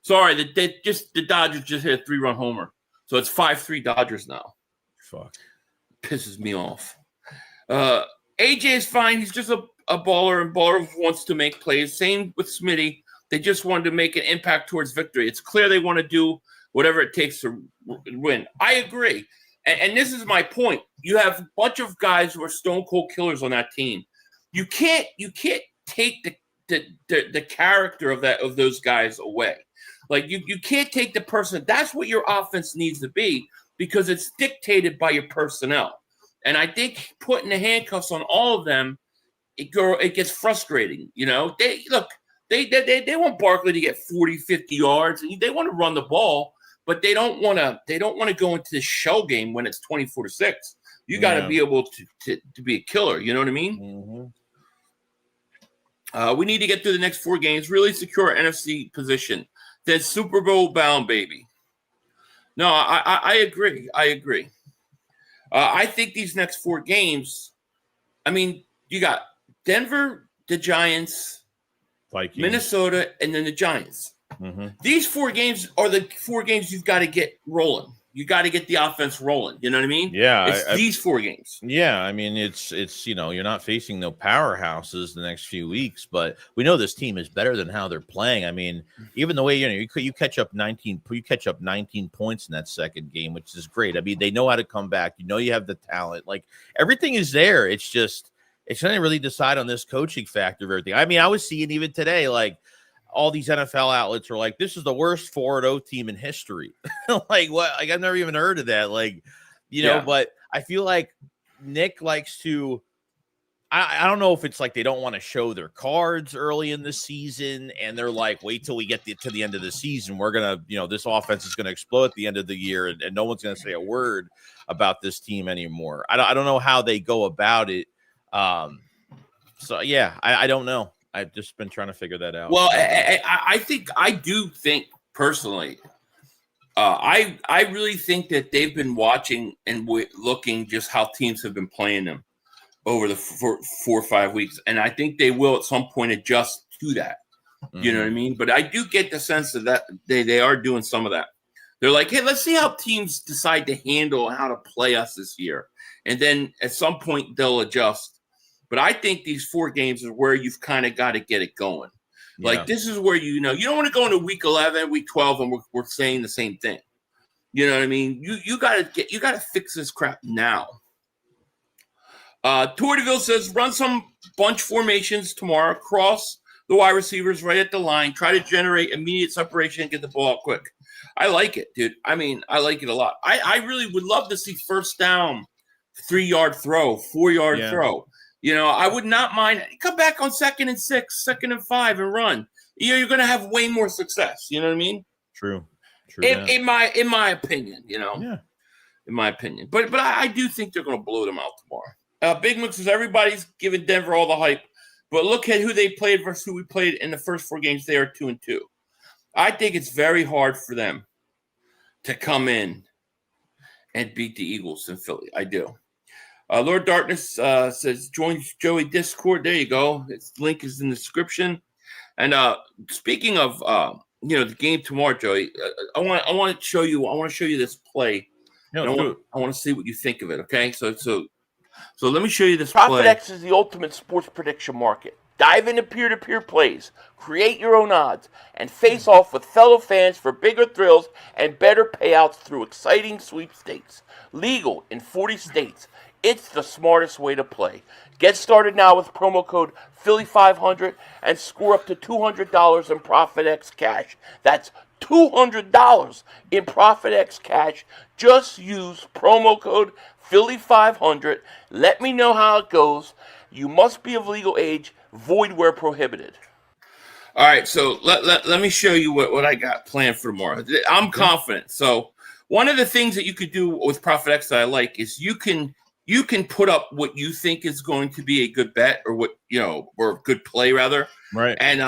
Sorry, the Dodgers just hit a 3-run homer. So it's 5-3 Dodgers now. Fuck. Pisses me off. AJ is fine. He's just a baller, and baller wants to make plays. Same with Smitty. They just wanted to make an impact towards victory. It's clear they want to do whatever it takes to win. I agree. And this is my point. You have a bunch of guys who are stone cold killers on that team. You can't take the character of those guys away. Like you can't take the person. That's what your offense needs to be because it's dictated by your personnel. And I think putting the handcuffs on all of them, it gets frustrating. They want Barkley to get 40, 50 yards, and they want to run the ball. But they don't want to go into this shell game when it's 24-6. You got to be able to be a killer. You know what I mean? Mm-hmm. We need to get through the next 4 games, really secure our NFC position. Then Super Bowl bound, baby. No, I agree. I think these next 4 games. I mean, you got Denver, the Giants, Vikings, Minnesota, and then the Giants. Mm-hmm. These 4 games are the 4 games you've got to get rolling. You got to get the offense rolling. You know what I mean? Yeah. It's these 4 games. Yeah. I mean, it's you're not facing no powerhouses the next few weeks, but we know this team is better than how they're playing. I mean, even the way, you catch up 19 points in that second game, which is great. I mean, they know how to come back. You have the talent. Like everything is there. It's just, it's going to really decide on this coaching factor of everything. I mean, I was seeing even today, like, all these NFL outlets are like, this is the worst 4-0 team in history. Like, what? Like, I've never even heard of that. Like, but I feel like Nick likes to, I don't know if it's like they don't want to show their cards early in the season. And they're like, wait till we get to the end of the season. We're going to, this offense is going to explode at the end of the year. And no one's going to say a word about this team anymore. I don't know how they go about it. So, yeah, I don't know. I've just been trying to figure that out. Well, I do think personally, I really think that they've been watching and looking just how teams have been playing them over the 4 or 5 weeks. And I think they will at some point adjust to that. Mm-hmm. You know what I mean? But I do get the sense that they are doing some of that. They're like, hey, let's see how teams decide to handle how to play us this year. And then at some point they'll adjust. But I think these 4 games is where you've kind of got to get it going. Yeah. Like, this is where, you don't want to go into week 11, week 12, and we're saying the same thing. You know what I mean? You got to fix this crap now. Tourdeville says, run some bunch formations tomorrow, cross the wide receivers right at the line, try to generate immediate separation and get the ball out quick. I like it, dude. I mean, I like it a lot. I really would love to see first down, 3-yard throw, 4-yard throw. I would not mind. Come back on 2nd and 6, 2nd and 5, and run. You're going to have way more success. You know what I mean? True. In my opinion, Yeah. In my opinion. But I do think they're going to blow them out tomorrow. Big Mix says everybody's giving Denver all the hype, but look at who they played versus who we played in the first 4 games. They are 2-2. I think it's very hard for them to come in and beat the Eagles in Philly. I do. Lord Darkness says, join Joey Discord. There you go. Its link is in the description. And speaking of, the game tomorrow, Joey, I want to show you this play. Yeah, I want to see what you think of it. Okay. So let me show you this Profit play. X is the ultimate sports prediction market. Dive into peer-to-peer plays, create your own odds, and face off with fellow fans for bigger thrills and better payouts through exciting sweepstakes. Legal in 40 states. It's the smartest way to play. Get started now with promo code Philly500 and score up to $200 in Profit X cash. That's $200 in Profit X cash. Just use promo code Philly500. Let me know how it goes. You must be of legal age. Void where prohibited. All right, so let me show you what I got planned for tomorrow. I'm confident. So one of the things that you could do with Profit X that I like is you can put up what you think is going to be a good bet or or a good play rather. Right. And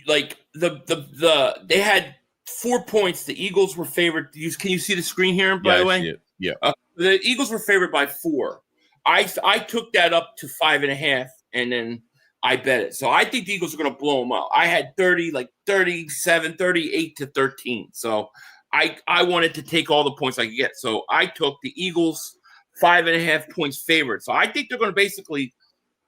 like they had 4 points. The Eagles were favored. Can you see the screen here? By the way, yeah. The Eagles were favored by 4. I took that up to 5.5, and then I bet it. So I think the Eagles are going to blow them out. I had 37, 38 to 13. So I wanted to take all the points I could get. So I took the Eagles 5.5 points favored. So I think they're going to basically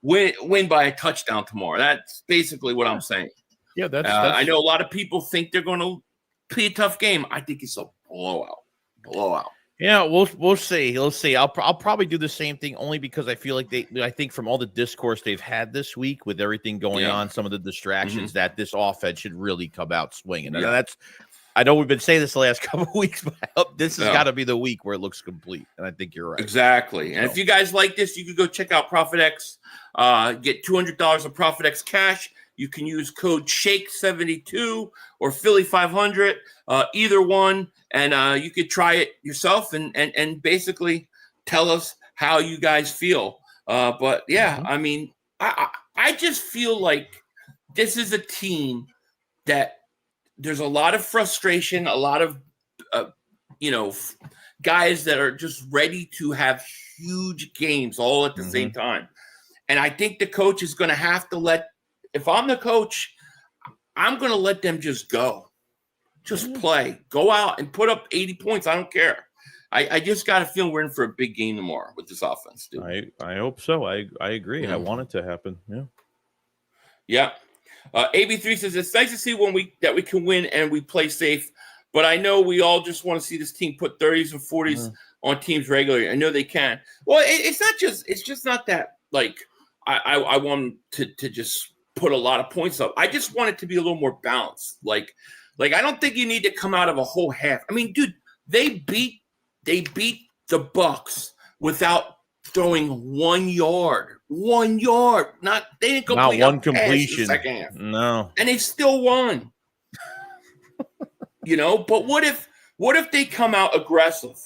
win by a touchdown tomorrow. That's basically what I'm saying. Yeah, that's I know a lot of people think they're going to play a tough game. I think it's a blowout. Yeah, we'll see. Let's see. I'll probably do the same thing only because I feel like I think from all the discourse they've had this week with everything going on, some of the distractions, that this offense should really come out swinging. And I know we've been saying this the last couple of weeks, but this has got to be the week where it looks complete. And I think you're right. Exactly. And if you guys like this, you can go check out Profit X. Get $200 of Profit X cash. You can use code SHAKE72 or Philly500, either one, and you could try it yourself and basically tell us how you guys feel. But yeah, I mean, I just feel like this is a team that there's a lot of frustration, a lot of guys that are just ready to have huge games all at the same time, and I think the coach is going to have to let. If I'm the coach, I'm going to let them just go. Just play. Go out and put up 80 points. I don't care. I just got a feeling we're in for a big game tomorrow with this offense, dude. I hope so. I agree. I want it to happen. Yeah. AB3 says, it's nice to see that we can win and we play safe, but I know we all just want to see this team put 30s and 40s on teams regularly. I know they can. Well, it's just not that, like, I want them to just put a lot of points up. I just want it to be a little more balanced. Like I don't think you need to come out of a whole half. I mean, dude, they beat the Bucks without throwing 1 yard. 1 yard. They didn't complete not one completion. The second half. No. And they still won. But what if they come out aggressive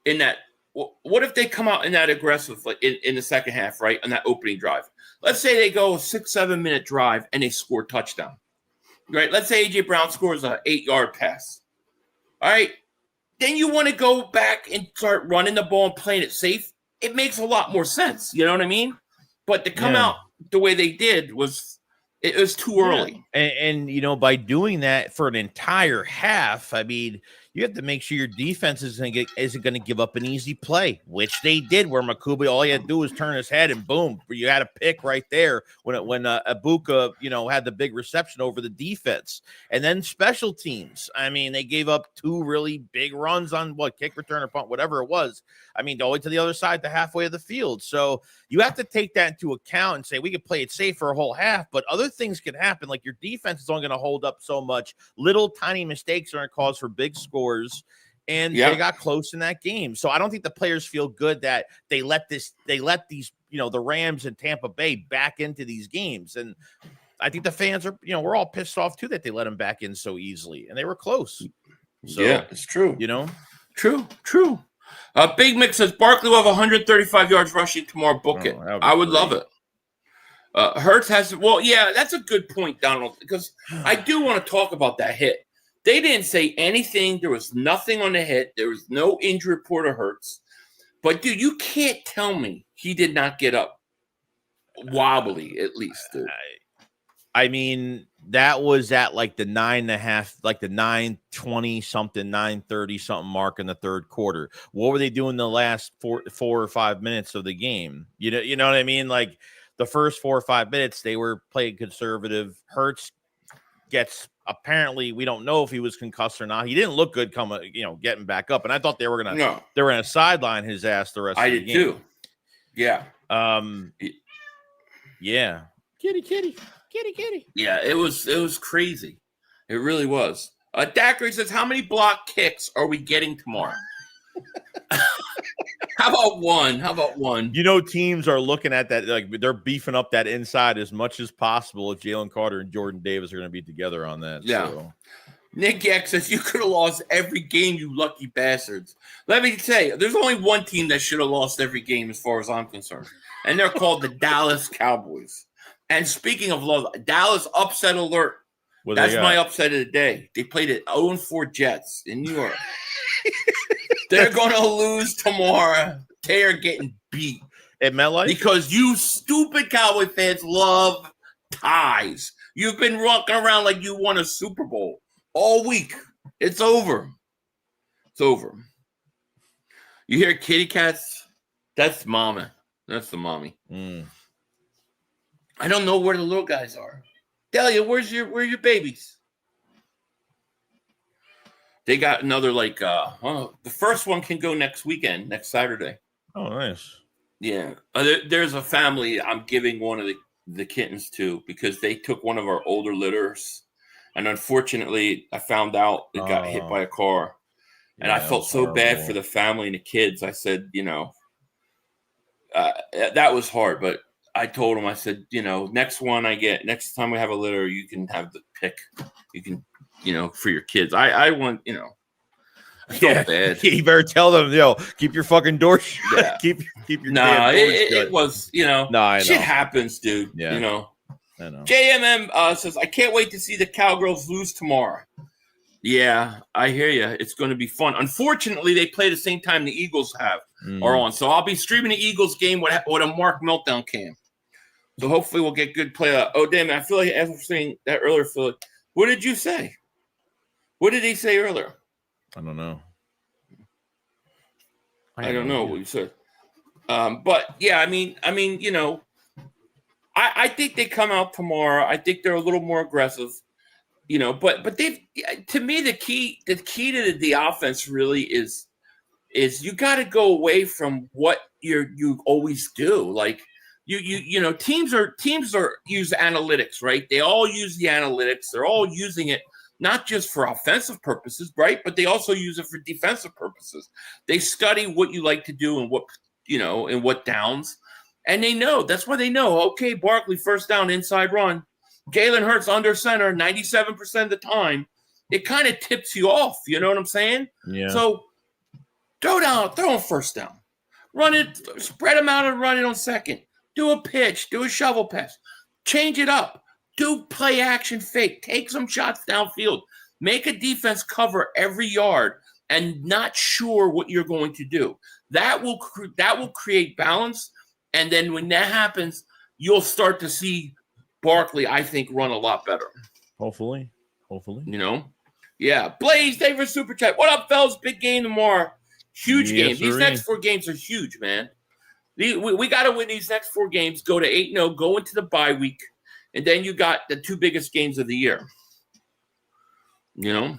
in that? What if they come out in that aggressive, like in the second half, right, on that opening drive? Let's say they go a 6-7 minute drive and they score a touchdown, right? Let's say A.J. Brown scores an 8-yard pass. All right, then you want to go back and start running the ball and playing it safe. It makes a lot more sense. You know what I mean? But to come out the way they did It was too early. And you know, by doing that for an entire half, I mean, you have to make sure your defense isn't going to give up an easy play, which they did. Where Makubi, all he had to do was turn his head, and boom, you had a pick right there when Ibuka, you know, had the big reception over the defense. And then special teams. I mean, they gave up 2 really big runs on kick return or punt, whatever it was. I mean, all the way to the other side, the halfway of the field. So you have to take that into account and say we could play it safe for a whole half, but other things could happen. Like your defense is only going to hold up so much. Little tiny mistakes are going to cause for big scores, and they got close in that game. So I don't think the players feel good that they let these, you know, the Rams and Tampa Bay back into these games. And I think the fans are, you know, we're all pissed off too that they let them back in so easily, and they were close. So, yeah, it's true. You know, true. Big Mick says Barkley will have 135 yards rushing tomorrow. Book it. I would love it. Hurts has, well, yeah, that's a good point, Donald, because I do want to talk about that hit. They didn't say anything. There was nothing on the hit. There was no injury report of Hurts. But, dude, you can't tell me he did not get up wobbly, at least, dude. I mean, that was at like the 9.5, like the 9:20 something, 9:30 something mark in the third quarter. What were they doing the last 4 or 5 minutes of the game? You know what I mean? Like the first 4 or 5 minutes, they were playing conservative. Hurts gets, apparently, we don't know if he was concussed or not. He didn't look good coming, you know, getting back up. And I thought they were gonna sideline his ass the rest of the game. I did too. Yeah. Yeah. Kitty. Yeah, it was crazy. It really was. Dackery says, how many block kicks are we getting tomorrow? How about one? You know, teams are looking at that, like they're beefing up that inside as much as possible if Jalen Carter and Jordan Davis are going to be together on that. Yeah. So. Nick Yak says, you could have lost every game, you lucky bastards. Let me tell you, there's only one team that should have lost every game as far as I'm concerned, and they're called the Dallas Cowboys. And speaking of love, Dallas upset alert. That's my upset of the day. They played at 0-4 Jets in New York. They're going to lose tomorrow. They are getting beat. At MetLife? Because you stupid Cowboy fans love ties. You've been walking around like you won a Super Bowl all week. It's over. It's over. You hear kitty cats? That's mama. That's the mommy. I don't know where the little guys are. Delia, where are your babies? They got another the first one can go next Saturday. Oh, nice. Yeah. There's a family I'm giving one of the kittens to because they took one of our older litters. And unfortunately, I found out it got hit by a car. And I felt so bad for the family and the kids. I said, that was hard. But I told him, I said, next time we have a litter, you can have the pick. You can, for your kids. I want, I felt bad. You better tell them, keep your fucking door shut. Yeah. keep your damn door shut. It was, shit happens, dude. Yeah. I know. JMM says, I can't wait to see the Cowgirls lose tomorrow. Yeah, I hear you. It's going to be fun. Unfortunately, they play the same time the Eagles are on. So I'll be streaming the Eagles game with a Mark Meltdown cam. So hopefully we'll get good play. Oh, damn it. I feel like as I was saying that earlier, Phil, what did you say? What did he say earlier? I don't know. I don't know what you said. But yeah, I mean, I think they come out tomorrow. I think they're a little more aggressive, but they've, to me, the key to the offense really is you got to go away from what you always do. Like teams are use analytics, right? They all use the analytics. They're all using it not just for offensive purposes, right? But they also use it for defensive purposes. They study what you like to do and what downs. And they know. That's why they know. Okay, Barkley, first down, inside run. Jalen Hurts under center 97% of the time. It kind of tips you off. You know what I'm saying? Yeah. So throw on first down. Run it, spread them out and run it on second. Do a pitch. Do a shovel pass. Change it up. Do play action fake. Take some shots downfield. Make a defense cover every yard and not sure what you're going to do. That will create balance. And then when that happens, you'll start to see Barkley, I think, run a lot better. Hopefully. You know? Yeah. Blaze, thank you for super chat. What up, fellas? Big game tomorrow. Huge game. These next 4 games are huge, man. We got to win these next 4 games, go to 8-0, go into the bye week, and then you got the 2 biggest games of the year. You know?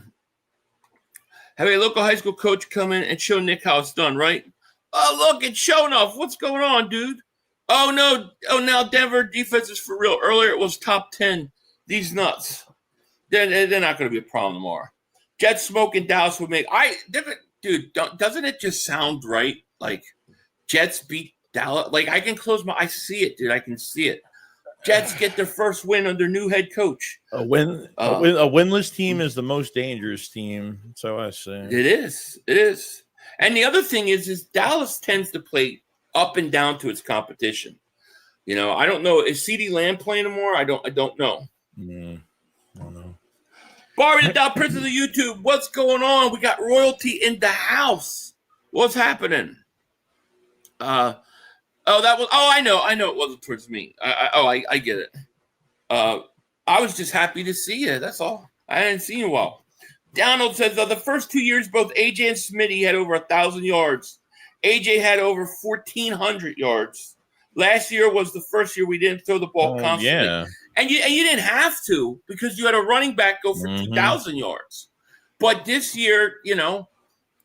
Have a local high school coach come in and show Nick how it's done, right? Oh, look, it's showing off. What's going on, dude? Oh, no. Oh, now Denver defense is for real. Earlier it was top 10. These nuts. They're not going to be a problem tomorrow. Jets smoke in Dallas would make dude, doesn't it just sound right? Like Jets beat Dallas. Like I can close I see it, dude. I can see it. Jets get their first win under new head coach. A winless team is the most dangerous team. So I say it is. And the other thing is Dallas tends to play up and down to its competition. You know, I don't know. Is CeeDee Lamb playing tomorrow? I don't know. I don't know. Barry the Dot Prince of the YouTube. What's going on? We got royalty in the house. What's happening? I know it wasn't towards me. I get it. I was just happy to see you. That's all. I hadn't seen you well. Donald says the first 2 years, both AJ and Smitty had over 1,000 yards. AJ had over 1,400 yards. Last year was the first year we didn't throw the ball constantly. Yeah. And you didn't have to because you had a running back go for 2,000 yards. But this year, you know,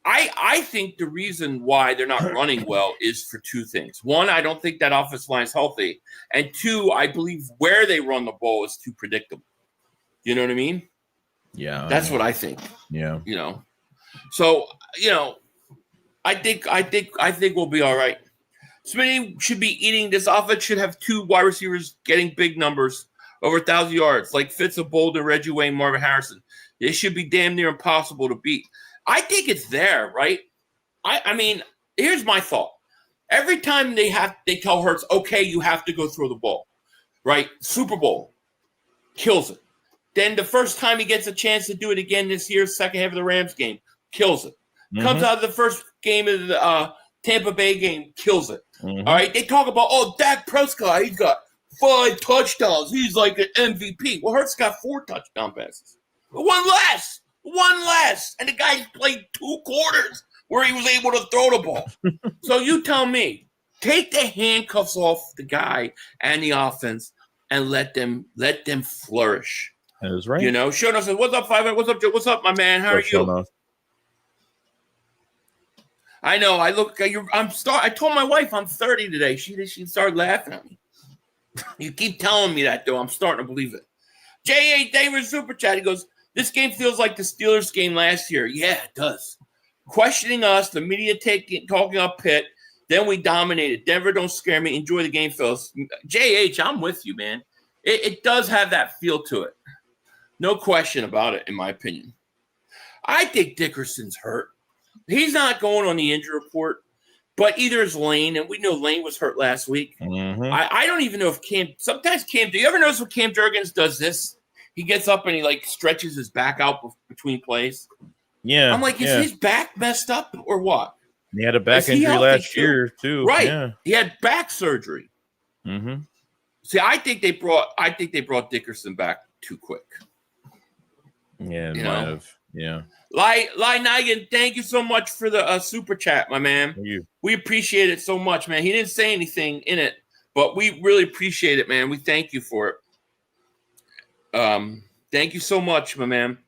I think the reason why they're not running well is for 2 things. One, I don't think that offensive line is healthy. And 2, I believe where they run the ball is too predictable. You know what I mean? Yeah. That's what I think. Yeah. You know. So, you know, I think we'll be all right. Smitty should be eating. This offense should have 2 wide receivers getting big numbers, over 1,000 yards, like Fitz of Boulder, Reggie Wayne, Marvin Harrison. It should be damn near impossible to beat. I think it's there, right? I mean, here's my thought. Every time they tell Hurts, okay, you have to go throw the ball, right? Super Bowl kills it. Then the first time he gets a chance to do it again this year, second half of the Rams game, kills it. Comes out of the first game of the Tampa Bay game, kills it. All right, they talk about, Dak Prescott, he's got 5 touchdowns. He's like an MVP. Well, Hurts got 4 touchdown passes. One less. And the guy played 2 quarters where he was able to throw the ball. So you tell me, take the handcuffs off the guy and the offense and let them flourish. That is right. You know, Shono says, what's up, 500? What's up, Joe? What's up, my man? How are you? I know. I told my wife I'm 30 today. She started laughing at me. You keep telling me that, though. I'm starting to believe it. J.A. David Super Chat. He goes, this game feels like the Steelers game last year. Yeah, it does. Questioning us, the media talking up Pitt. Then we dominated. Denver don't scare me. Enjoy the game, fellas. J.H., I'm with you, man. It does have that feel to it. No question about it, in my opinion. I think Dickerson's hurt. He's not going on the injury report, but either is Lane, and we know Lane was hurt last week. I don't even know if Cam – sometimes Cam – do you ever notice when Cam Jurgens does this? He gets up and he, like, stretches his back out between plays. Yeah. I'm like, is his back messed up or what? He had a back injury last year, too. Right. Yeah. He had back surgery. See, I think they brought Dickerson back too quick. Yeah, it might have. Yeah. Lai Nigan, thank you so much for the super chat, my man. Thank you. We appreciate it so much, man. He didn't say anything in it, but we really appreciate it, man. We thank you for it. Thank you so much, my man.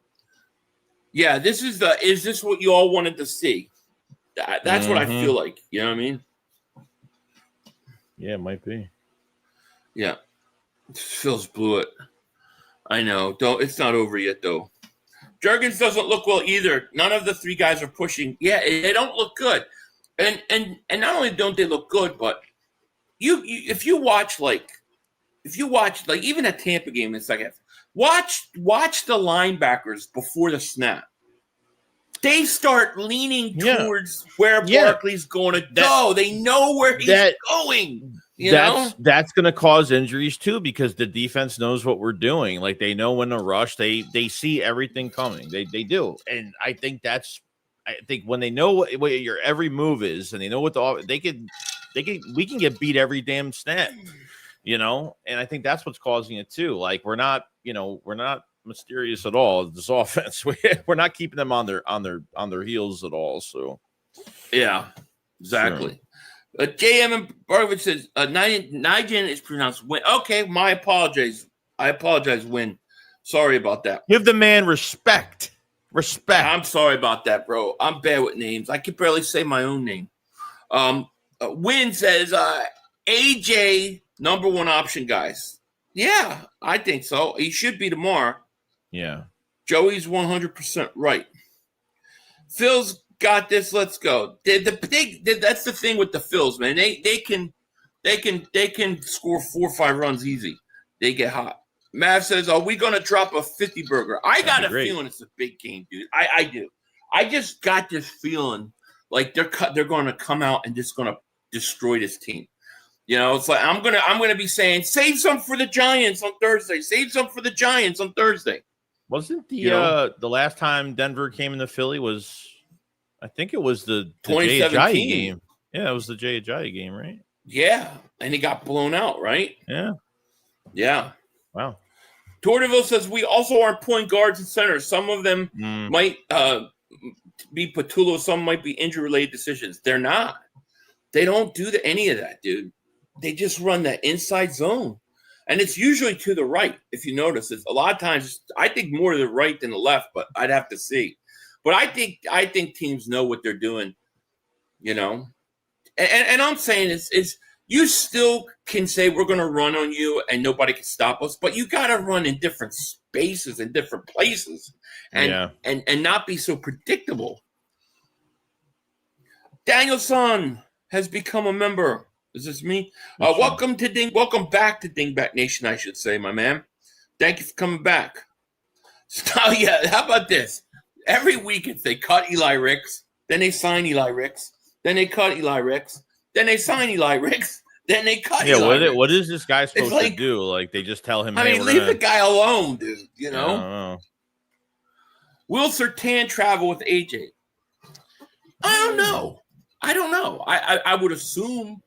Yeah, is this what you all wanted to see? That's what I feel like. You know what I mean? Yeah, it might be. Yeah. Phil's blew it. I know. It's not over yet, though. Jurgens doesn't look well either. None of the 3 guys are pushing. Yeah, they don't look good. And not only don't they look good, but if you watch even a Tampa game in the second half, watch the linebackers before the snap. They start leaning towards where Barkley's going to go. They know where he's going. That's going to cause injuries too, because the defense knows what we're doing. Like they know when to rush. They see everything coming. They do, and I think when they know what your every move is, and they know what we can get beat every damn snap. you know, and I think that's what's causing it too. Like we're not mysterious at all. This offense, we're not keeping them on their heels at all. So yeah, exactly. JM and Barkovich says Nigel is pronounced win. Okay, my apologies. I apologize, Win. Sorry about that. Give the man respect. Respect. I'm sorry about that, bro. I'm bad with names. I can barely say my own name. Win says AJ number one option, guys. Yeah, I think so. He should be tomorrow. Yeah. Joey's 100% right. Phil's got this. Let's go. That's the thing with the Phils, man. They can score 4 or 5 runs easy. They get hot. Mav says, "Are we going to drop a 50 burger?" I got a feeling it's a big game, dude. I do. I just got this feeling like they're going to come out and just going to destroy this team. You know, it's like I'm gonna be saying, save some for the Giants on Thursday. Save some for the Giants on Thursday. Wasn't the last time Denver came into Philly was, I think it was the Jay Ajayi game. Yeah, it was the Jay Ajayi game, right? Yeah, and he got blown out, right? Yeah. Wow. Torteville says we also aren't point guards and centers. Some of them might be Patullo. Some might be injury-related decisions. They're not. They don't do any of that, dude. They just run that inside zone. And it's usually to the right, if you notice. It's a lot of times, I think more to the right than the left, but I'd have to see. But I think teams know what they're doing, you know. And I'm saying is you still can say we're going to run on you and nobody can stop us, but you got to run in different spaces and different places and not be so predictable. Danielson has become a member. Is this me? Welcome back to Dingbat Nation, I should say, my man. Thank you for coming back. So, yeah, how about this? Every week they cut Eli Ricks, then they sign Eli Ricks, then they cut Eli Ricks, then they sign Eli Ricks, then they cut Eli Ricks. What is this guy supposed to do? Like, they just tell him, leave the guy alone, dude, you know? I don't know. Will Surtain travel with AJ? I don't know. I would assume.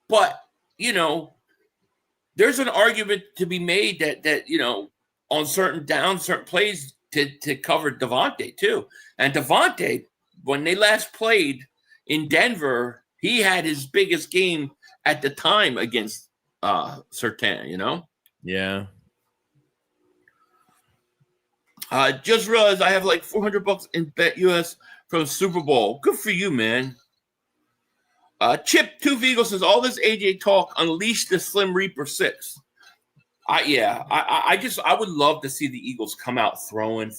But, you know, there's an argument to be made that you know, on certain plays to cover Devonta too. And Devonta, when they last played in Denver, he had his biggest game at the time against Surtain, you know? Yeah. Just realized I have like $400 in Bet US from Super Bowl. Good for you, man. Chip 2 Vigo says all this AJ talk unleashed the Slim Reaper 6. I would love to see the Eagles come out throwing.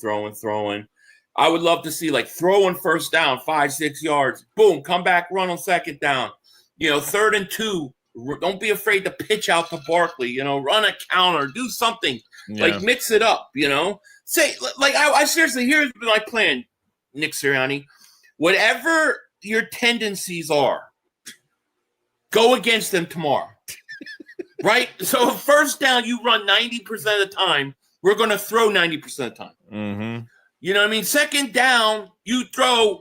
I would love to see like throwing first down, 5-6 yards, boom, come back, run on second down. You know, 3rd and 2. Don't be afraid to pitch out to Barkley. You know, run a counter, do something like mix it up. You know, say like I seriously, here's my plan, Nick Sirianni. Whatever your tendencies are, go against them tomorrow, right? So first down, you run 90% of the time. We're going to throw 90% of the time. Mm-hmm. You know what I mean? Second down, you throw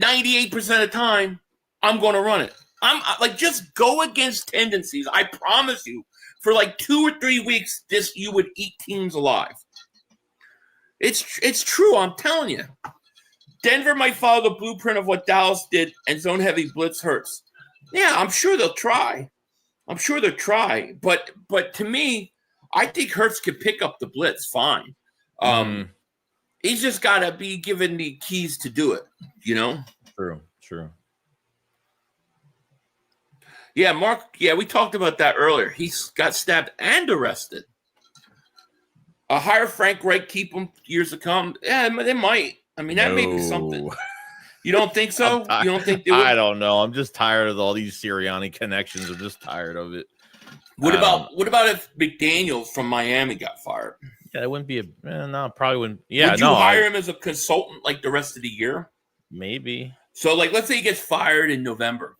98% of the time. I'm going to run it. I'm like, just go against tendencies. I promise you, for like 2 or 3 weeks, you would eat teams alive. It's true. I'm telling you. Denver might follow the blueprint of what Dallas did, and zone heavy blitz hurts. Yeah, I'm sure they'll try. But to me, I think Hurts could pick up the blitz fine. He's just got to be given the keys to do it, you know? True. Yeah, Mark, we talked about that earlier. He got stabbed and arrested. Hire Frank Reich, keep him years to come. Yeah, they might. I mean, that may be something. You don't think so? You don't think they would? I don't know. I'm just tired of all these Sirianni connections. I'm just tired of it. What about if McDaniels from Miami got fired? Yeah, it wouldn't be no, probably wouldn't. Yeah, would you hire him as a consultant like the rest of the year? Maybe. So, like, let's say he gets fired in November.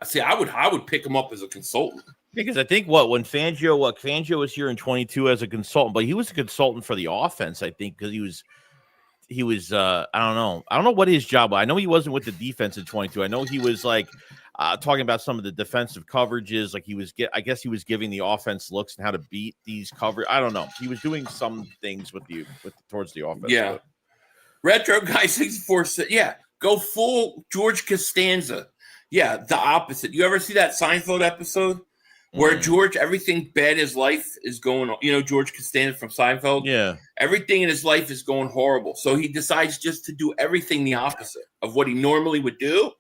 See, I would pick him up as a consultant. Because I think when Fangio was here in 22 as a consultant, but he was a consultant for the offense, I think, because he was I don't know what his job was. I know he wasn't with the defense in 22. I know he was like, talking about some of the defensive coverages. Like I guess he was giving the offense looks and how to beat these cover. I don't know. He was doing some things towards the offense. Yeah. But. Retro guy 64 said, yeah, go full George Costanza. Yeah, the opposite. You ever see that Seinfeld episode where George, everything bad in his life is going on? You know, George Costanza from Seinfeld? Yeah. Everything in his life is going horrible. So he decides just to do everything the opposite of what he normally would do.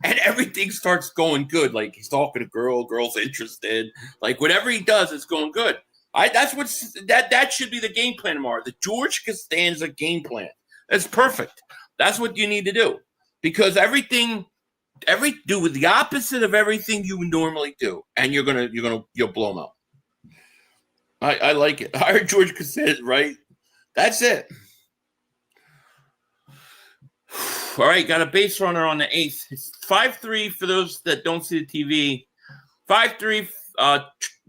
And everything starts going good. Like he's talking to girl's interested. Like whatever he does, it's going good. That should be the game plan tomorrow. The George Costanza game plan. That's perfect. That's what you need to do. Because do with the opposite of everything you would normally do, and you'll blow them out. I like it. I heard George Costanza, right? That's it. All right, got a base runner on the 8th. It's 5-3 for those that don't see the TV. 5-3,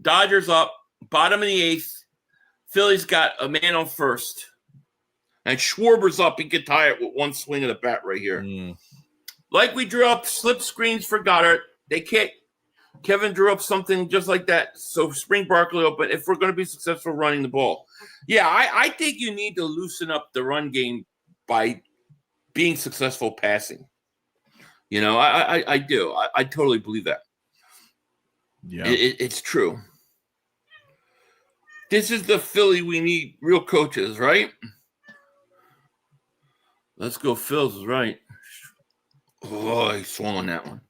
Dodgers up, bottom of the 8th. Philly's got a man on first. And Schwarber's up. He could tie it with one swing of the bat right here. Like we drew up slip screens for Goddard. They can't. Kevin drew up something just like that. So spring Barkley open if we're going to be successful running the ball. Yeah, I think you need to loosen up the run game by being successful passing. You know, I do. I totally believe that. Yeah, it's true. This is the Philly we need real coaches, right? Let's go, Phil's right. Oh, he swung on that one.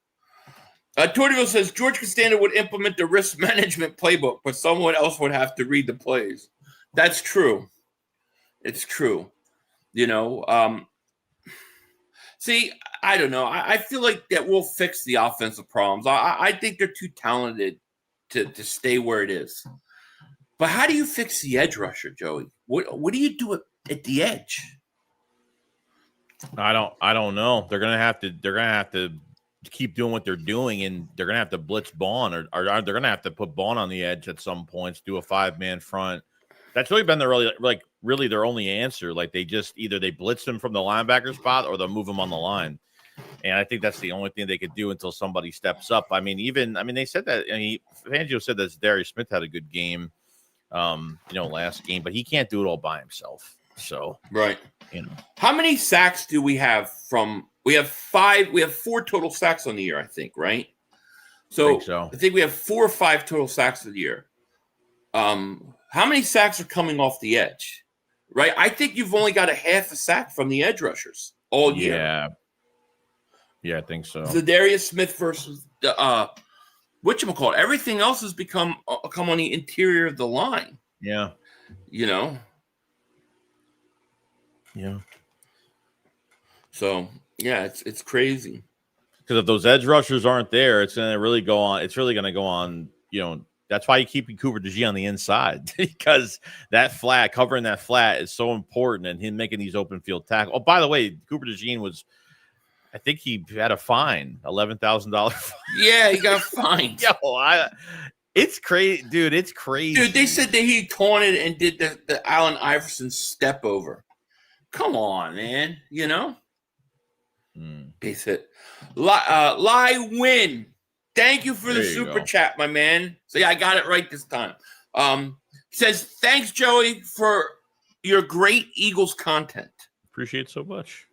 Tortiville says George Costanza would implement the risk management playbook, but someone else would have to read the plays. That's true. It's true. You know, see, I don't know. I feel like that will fix the offensive problems. I think they're too talented to stay where it is. But how do you fix the edge rusher, Joey? What do you do at the edge? I don't know. They're gonna have to keep doing what they're doing, and they're gonna have to blitz Bond, or they're gonna have to put Bond on the edge at some points, do a 5-man front. That's really been really their only answer. Like they just either they blitz him from the linebacker spot or they'll move him on the line. And I think that's the only thing they could do until somebody steps up. They said that. Fangio said that Darius Smith had a good game, last game, but he can't do it all by himself. So right. You know, how many sacks do we have we have 5, we have 4 total sacks on the year, I think, right? So I think we have 4 or 5 total sacks of the year. How many sacks are coming off the edge? Right? I think you've only got a half a sack from the edge rushers all year. Yeah, I think so. The Darius Smith versus the whatchamacallit. Everything else has come on the interior of the line. Yeah. You know? Yeah. So yeah, it's crazy. Because if those edge rushers aren't there, it's gonna really go on. It's really gonna go on. You know, that's why you keep Cooper DeJean on the inside because covering that flat is so important, and him making these open field tackles. Oh, by the way, Cooper DeJean I think he had a fine, $11,000 fine. Yeah, he got fined. It's crazy, dude. It's crazy. Dude, they said that he taunted and did the Allen Iverson step over. Come on, man. You know? Base hit. Lie win. Thank you for the super chat, my man. So, yeah, I got it right this time. Says, thanks, Joey, for your great Eagles content. Appreciate it so much.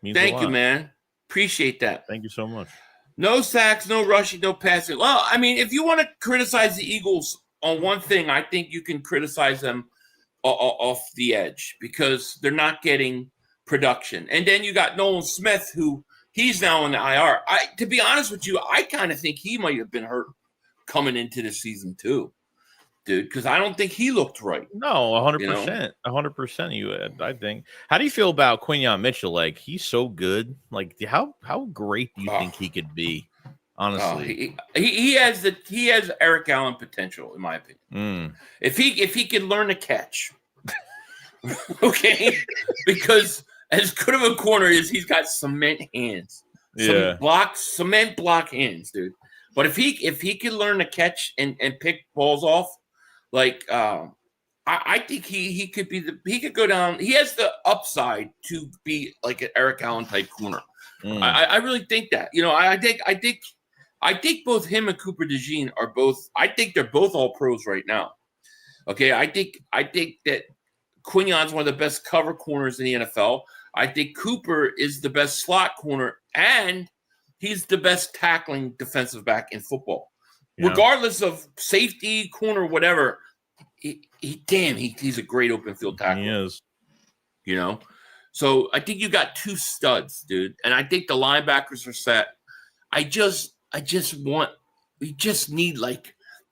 Thank you, man. Appreciate that. Thank you so much. No sacks, no rushing, no passing. Well, I mean, if you want to criticize the Eagles on one thing, I think you can criticize them off the edge because they're not getting production. And then you got Nolan Smith, who he's now in the IR. To be honest with you, I kind of think he might have been hurt coming into the season too, dude, because I don't think he looked right. No, 100%. 100% I think. How do you feel about Quinyon Mitchell? Like, he's so good. Like, how great do you think he could be? Honestly, he has Eric Allen potential, in my opinion. If he could learn to catch, okay, because as good of a corner as he's got cement hands, cement block hands, dude. But if he could learn to catch and pick balls off, like I think he could be he could go down. He has the upside to be like an Eric Allen type corner. I really think that. You know, I think I think both him and Cooper DeJean are both. I think they're both all pros right now. Okay, I think that Quignon's one of the best cover corners in the NFL. I think Cooper is the best slot corner, and he's the best tackling defensive back in football. Yeah. Regardless of safety, corner, whatever, he's a great open field tackler. He is. You know? So I think you got two studs, dude. And I think the linebackers are set. We just need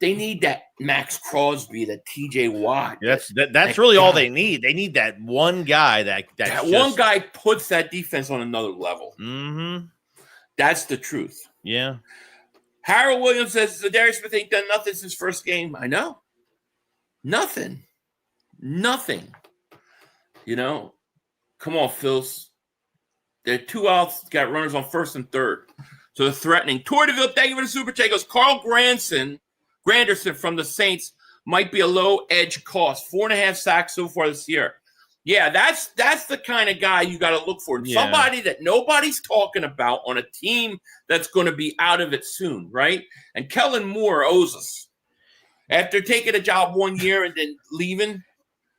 they need that Max Crosby, that TJ Watt. That's really all they need. They need that one guy that one guy puts that defense on another level. Mm-hmm. That's the truth. Yeah. Harold Williams says Darius Smith ain't done nothing since first game. I know. Nothing. You know? Come on, Phils. They're 2 outs, got runners on first and third. So they're threatening. Tour DeVille, thank you for the super chat. Goes Carl Granderson from the Saints might be a low edge cost. 4.5 sacks so far this year. Yeah, that's the kind of guy you got to look for. Yeah. Somebody that nobody's talking about on a team that's going to be out of it soon, right? And Kellen Moore owes us. After taking a job 1 year and then leaving,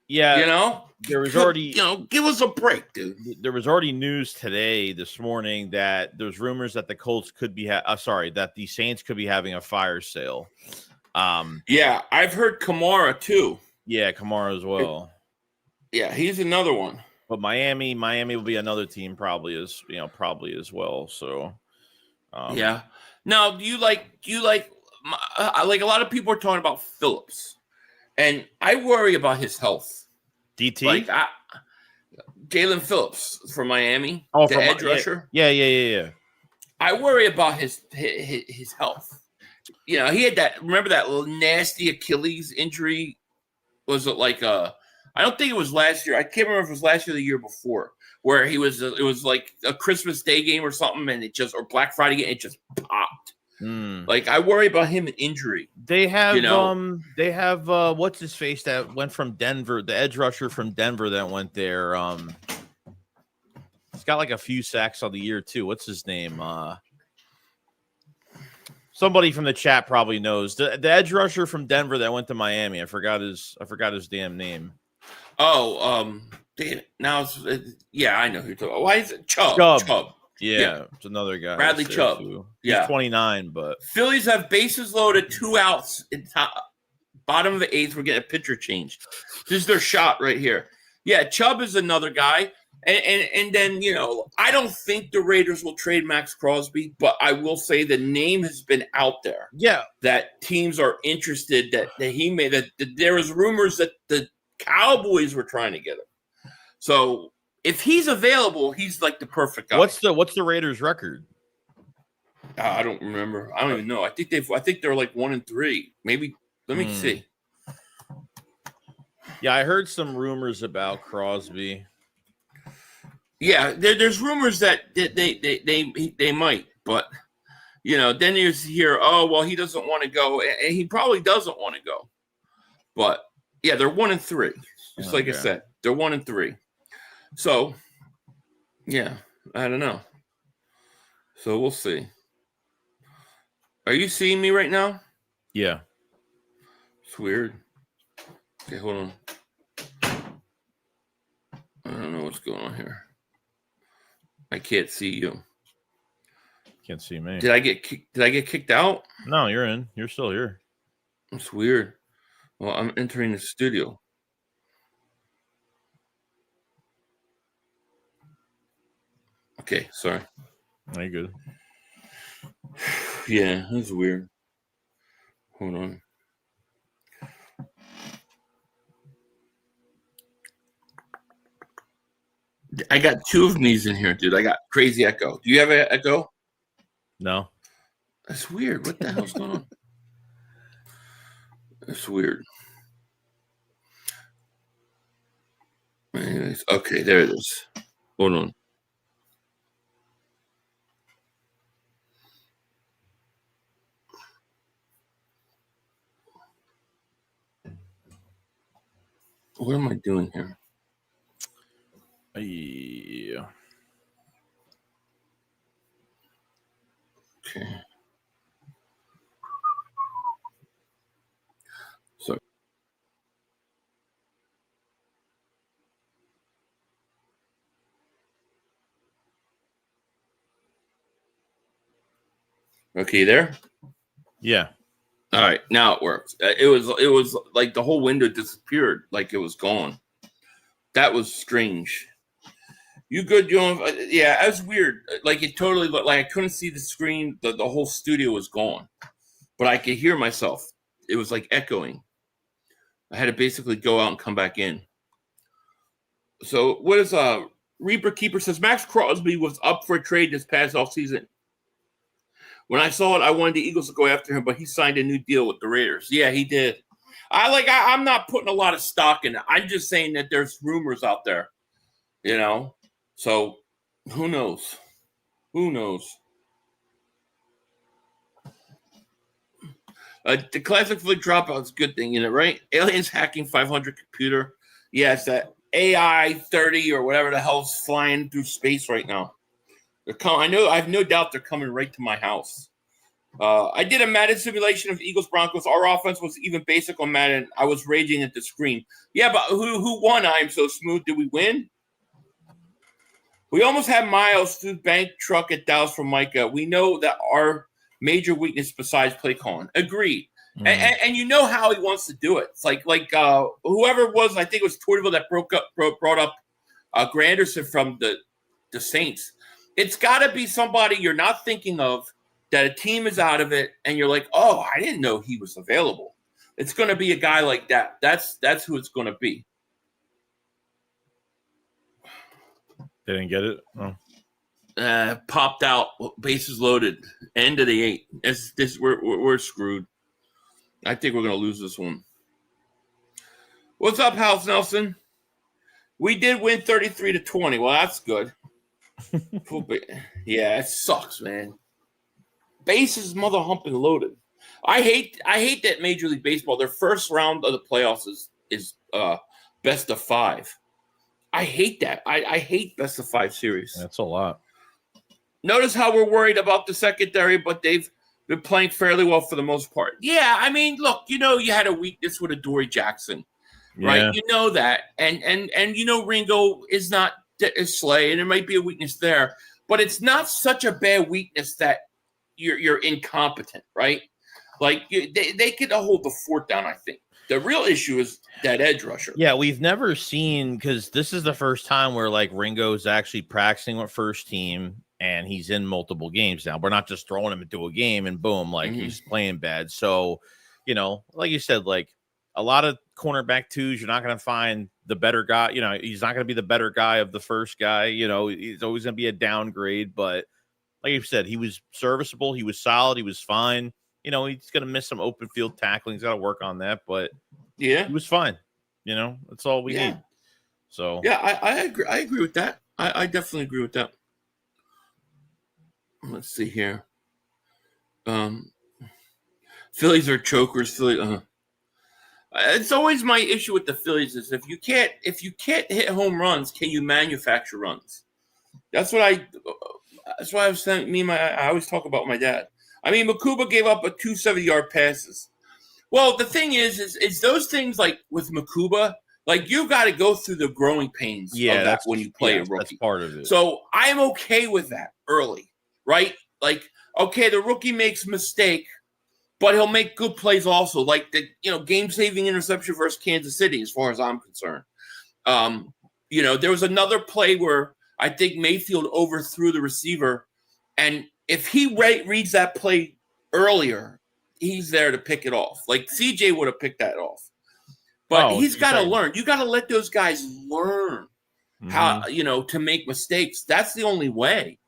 yeah, you know, there was already, give us a break, dude. There was already news this morning that there's rumors that the Colts could be, that the Saints could be having a fire sale. Yeah, I've heard Kamara too. Yeah, Kamara as well. Yeah, he's another one. But Miami will be another team probably as well. So, yeah. Now, do you like a lot of people are talking about Phillips, and I worry about his health. DT, like Jalen Phillips from Miami, the edge rusher. Yeah. I worry about his health. You know, he had that. Remember that nasty Achilles injury? Was it like I don't think it was last year. I can't remember if it was last year or the year before, where he was. It was like a Christmas Day game or something, and or Black Friday game. It just popped. Like I worry about him in injury. They have, what's his face that went from Denver, the edge rusher from Denver that went there. He's got like a few sacks on the year too. What's his name? Somebody from the chat probably knows the edge rusher from Denver that went to Miami. I forgot his damn name. Oh, now I know who you're talking about. Why is it Chubb? Yeah, it's another guy. Bradley Chubb. He's 29, but Phillies have bases loaded, 2 outs in bottom of the 8th. We're getting a pitcher change. This is their shot right here. Yeah, Chubb is another guy. And then, I don't think the Raiders will trade Max Crosby, but I will say the name has been out there. Yeah. That teams are interested that he made that there was rumors that the Cowboys were trying to get him. So if he's available, he's like the perfect guy. What's the Raiders' record? I don't remember. I don't even know. I think they're like 1-3. Maybe. Let me see. Yeah, I heard some rumors about Crosby. Yeah, there's rumors that they might, but then you hear, oh well, he doesn't want to go, and he probably doesn't want to go. But yeah, they're 1-3. Just like I said, they're 1-3. So, yeah, I don't know. So we'll see. Are you seeing me right now? Yeah. It's weird. Okay, hold on. I don't know what's going on here. I can't see you. Can't see me. Did I get kicked out? No, you're in. You're still here. That's weird. Well, I'm entering the studio. Okay, sorry. Are you good? Yeah, that's weird. Hold on. I got 2 of me's in here, dude. I got crazy echo. Do you have an echo? No. That's weird. What the hell's going on? That's weird. Anyways, okay, there it is. Hold on. What am I doing here? Yeah. Okay. Okay, there. Yeah. All right, now it works. It was like the whole window disappeared, like it was gone. That was strange. You good, John? Yeah, that was weird. Like it totally looked like I couldn't see the screen. The whole studio was gone, but I could hear myself. It was like echoing. I had to basically go out and come back in. So what is Reaper Keeper says Max Crosby was up for a trade this past offseason. When I saw it, I wanted the Eagles to go after him, but he signed a new deal with the Raiders. Yeah, he did. I'm not putting a lot of stock in it. I'm just saying that there's rumors out there, you know. So who knows? Who knows? The classic flick dropout is a good thing, right? Aliens hacking 500 computer. Yeah, it's that AI 30 or whatever the hell's flying through space right now. They're coming. I have no doubt they're coming right to my house. I did a Madden simulation of Eagles Broncos. Our offense was even basic on Madden. I was raging at the screen. Yeah, but who won? I'm so smooth. Did we win? We almost had Miles through bank truck at Dallas from Micah. We know that our major weakness besides play calling. Agreed. And you know how he wants to do it. It's like whoever it was, I think it was Tortiville that brought up Granderson from the Saints. It's got to be somebody you're not thinking of, that a team is out of it, and you're like, oh, I didn't know he was available. It's going to be a guy like that. That's who it's going to be. They didn't get it? Oh. Popped out, bases loaded, end of the 8th. We're screwed. I think we're going to lose this one. What's up, House Nelson? We did win 33-20. Well, that's good. Yeah, it sucks, man. Bases mother humping loaded. I hate that Major League Baseball, their first round of the playoffs is best of 5. I hate that. I hate best of 5 series. That's a lot. Notice how we're worried about the secondary, but they've been playing fairly well for the most part. Yeah, I mean, look, you had a weakness with Adoree Jackson, right? Yeah. You know that, and Ringo is not Slay, and there might be a weakness there, but it's not such a bad weakness that you're incompetent, right? Like they could hold the fort down. I think the real issue is that edge rusher. Yeah, we've never seen, because this is the first time where like Ringo's actually practicing with first team. And he's in multiple games now. We're not just throwing him into a game and boom, like he's playing bad. So, like you said, like a lot of cornerback twos, you're not going to find the better guy. He's not going to be the better guy of the first guy. He's always going to be a downgrade. But like you said, he was serviceable. He was solid. He was fine. He's going to miss some open field tackling. He's got to work on that. But yeah, he was fine. That's all we need. So yeah, I agree. I agree with that. I definitely agree with that. Let's see here. Phillies are chokers. It's always my issue with the Phillies is if you can't hit home runs, can you manufacture runs? That's what I was saying. I always talk about my dad. I mean, Makuba gave up a 270-yard passes. Well, the thing is those things like with Makuba, like you got to go through the growing pains of that when you play a rookie. That's part of it. So I'm okay with that early. Right? Like, okay, the rookie makes a mistake, but he'll make good plays also. Like the, game-saving interception versus Kansas City, as far as I'm concerned. There was another play where I think Mayfield overthrew the receiver, and if he reads that play earlier, he's there to pick it off. Like CJ would have picked that off. But he's got to learn. You got to let those guys learn how, to make mistakes. That's the only way.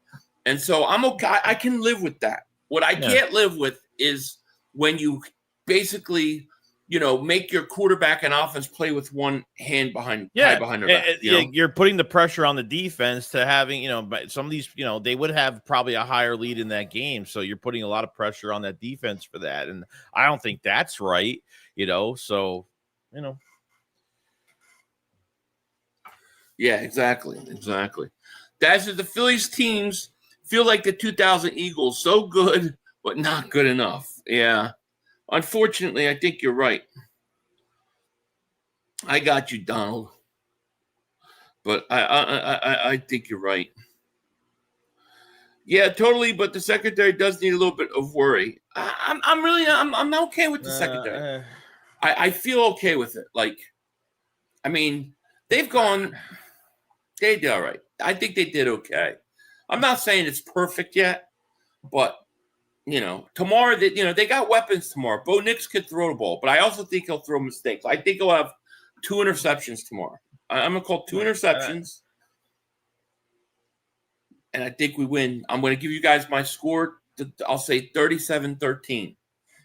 And so I'm okay. I can live with that. What I can't live with is when you basically, make your quarterback and offense play with one hand behind their back. You're putting the pressure on the defense to having, some of these, they would have probably a higher lead in that game. So you're putting a lot of pressure on that defense for that. And I don't think that's right, so, Yeah, exactly. That's the Phillies teams feel like the 2000 Eagles, so good, but not good enough. Yeah. Unfortunately, I think you're right. I got you, Donald. But I think you're right. Yeah, totally. But the secondary does need a little bit of worry. I'm okay with the secondary. I feel okay with it. Like, I mean, they did all right. I think they did okay. I'm not saying it's perfect yet, but tomorrow they got weapons tomorrow. Bo Nix could throw the ball, but I also think he'll throw mistakes. I think he'll have 2 interceptions tomorrow. I'm gonna call 2 interceptions. And I think we win. I'm going to give you guys my score. I'll say 37-13.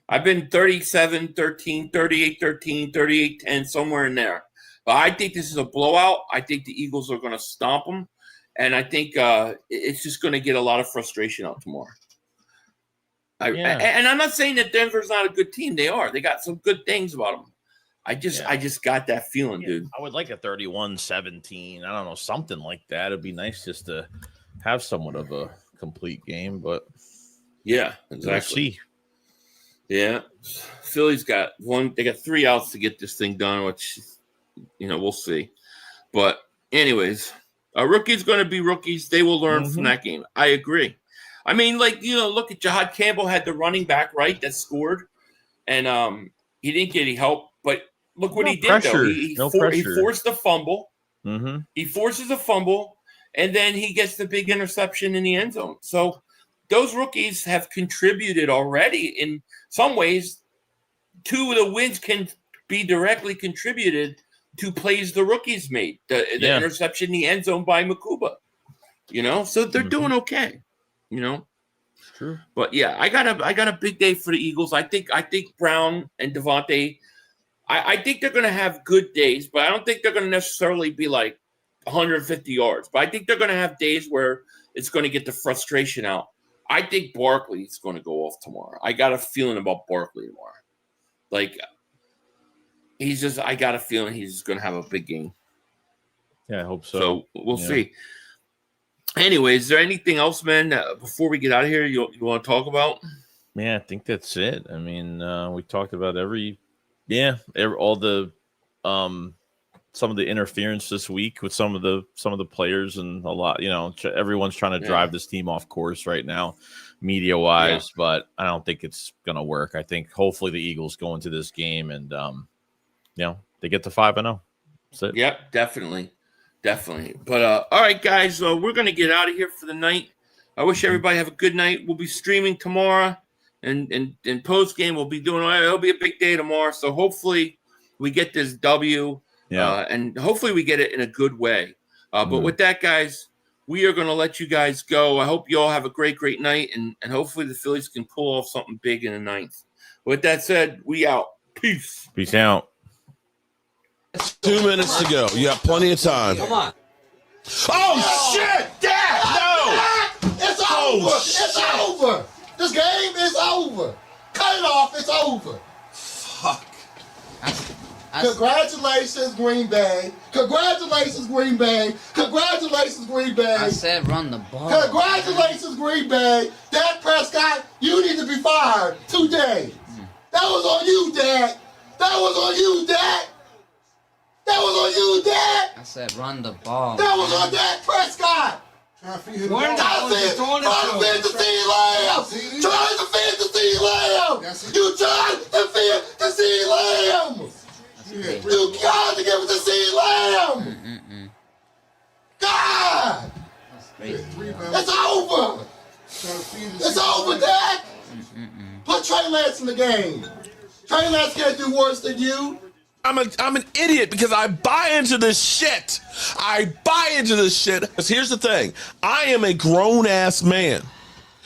I've been 37-13, 38-13, 38-10, somewhere in there. But I think this is a blowout. I think the Eagles are going to stomp them. And I think it's just going to get a lot of frustration out tomorrow. And I'm not saying that Denver's not a good team. They are. They got some good things about them. I just got that feeling, dude. I would like a 31-17. I don't know, something like that. It'd be nice just to have somewhat of a complete game, but yeah, exactly. We'll see. Yeah, Philly's got one. They got 3 outs to get this thing done, which we'll see. But anyways, rookies going to be rookies. They will learn from that game. I agree. I mean, look at Jahad Campbell had the running back right that scored, and he didn't get any help. But look what he did though. He forced a fumble. Mm-hmm. He forces a fumble. And then he gets the big interception in the end zone. So those rookies have contributed already. In some ways, 2 of the wins can be directly contributed to plays the rookies made. The interception in the end zone by Makuba. So they're doing okay. True. But yeah, I got a big day for the Eagles. I think Brown and Devonta, I think they're going to have good days, but I don't think they're going to necessarily be like 150 yards. But I think they're going to have days where it's going to get the frustration out. I think Barkley's going to go off tomorrow. I got a feeling about Barkley tomorrow. Like, I got a feeling he's going to have a big game. Yeah, I hope so. So we'll see. Anyways, is there anything else, man, before we get out of here you want to talk about? Yeah, I think that's it. I mean, we talked about all the some of the interference this week with some of the players and a lot, everyone's trying to drive this team off course right now, media wise, but I don't think it's going to work. I think hopefully the Eagles go into this game and, they get to 5-0. That's it. Yep, definitely. But, all right, guys, we're going to get out of here for the night. I wish everybody have a good night. We'll be streaming tomorrow and post game. We'll be doing, it'll be a big day tomorrow. So hopefully we get this W. And hopefully we get it in a good way. But with that, guys, we are going to let you guys go. I hope you all have a great night, and hopefully the Phillies can pull off something big in the 9th. With that said, we out. Peace. Peace out. 2 minutes to go. You got plenty of time. Come on. Oh, shit! Dad, no! It's over. It's over. This game is over. Cut it off. It's over. Fuck. Congratulations, Green Bay. Congratulations, Green Bay. Congratulations, Green Bay. I said run the ball. Congratulations, Green Bay. Dak Prescott, you need to be fired today. That was on you, Dak. That was on you, Dak. That was on you, Dak. I said run the ball. That was on Dak Prescott. Trying to feed the Lamb. Trying to feed the Lamb. You tried to feed the sea Lamb. You got to give it to C. Lamb. God. It's over. It's over, Dak. Put Trey Lance in the game. Trey Lance can't do worse than you. I'm an idiot because I buy into this shit. Because here's the thing. I am a grown-ass man.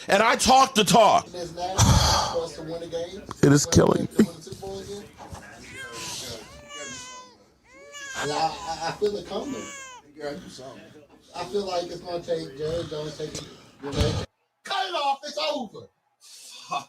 And I talk the talk. It is killing me. I feel it coming. You gotta do something. I feel like it's gonna take Jerry Jones taking. Cut it off. It's over. Fuck.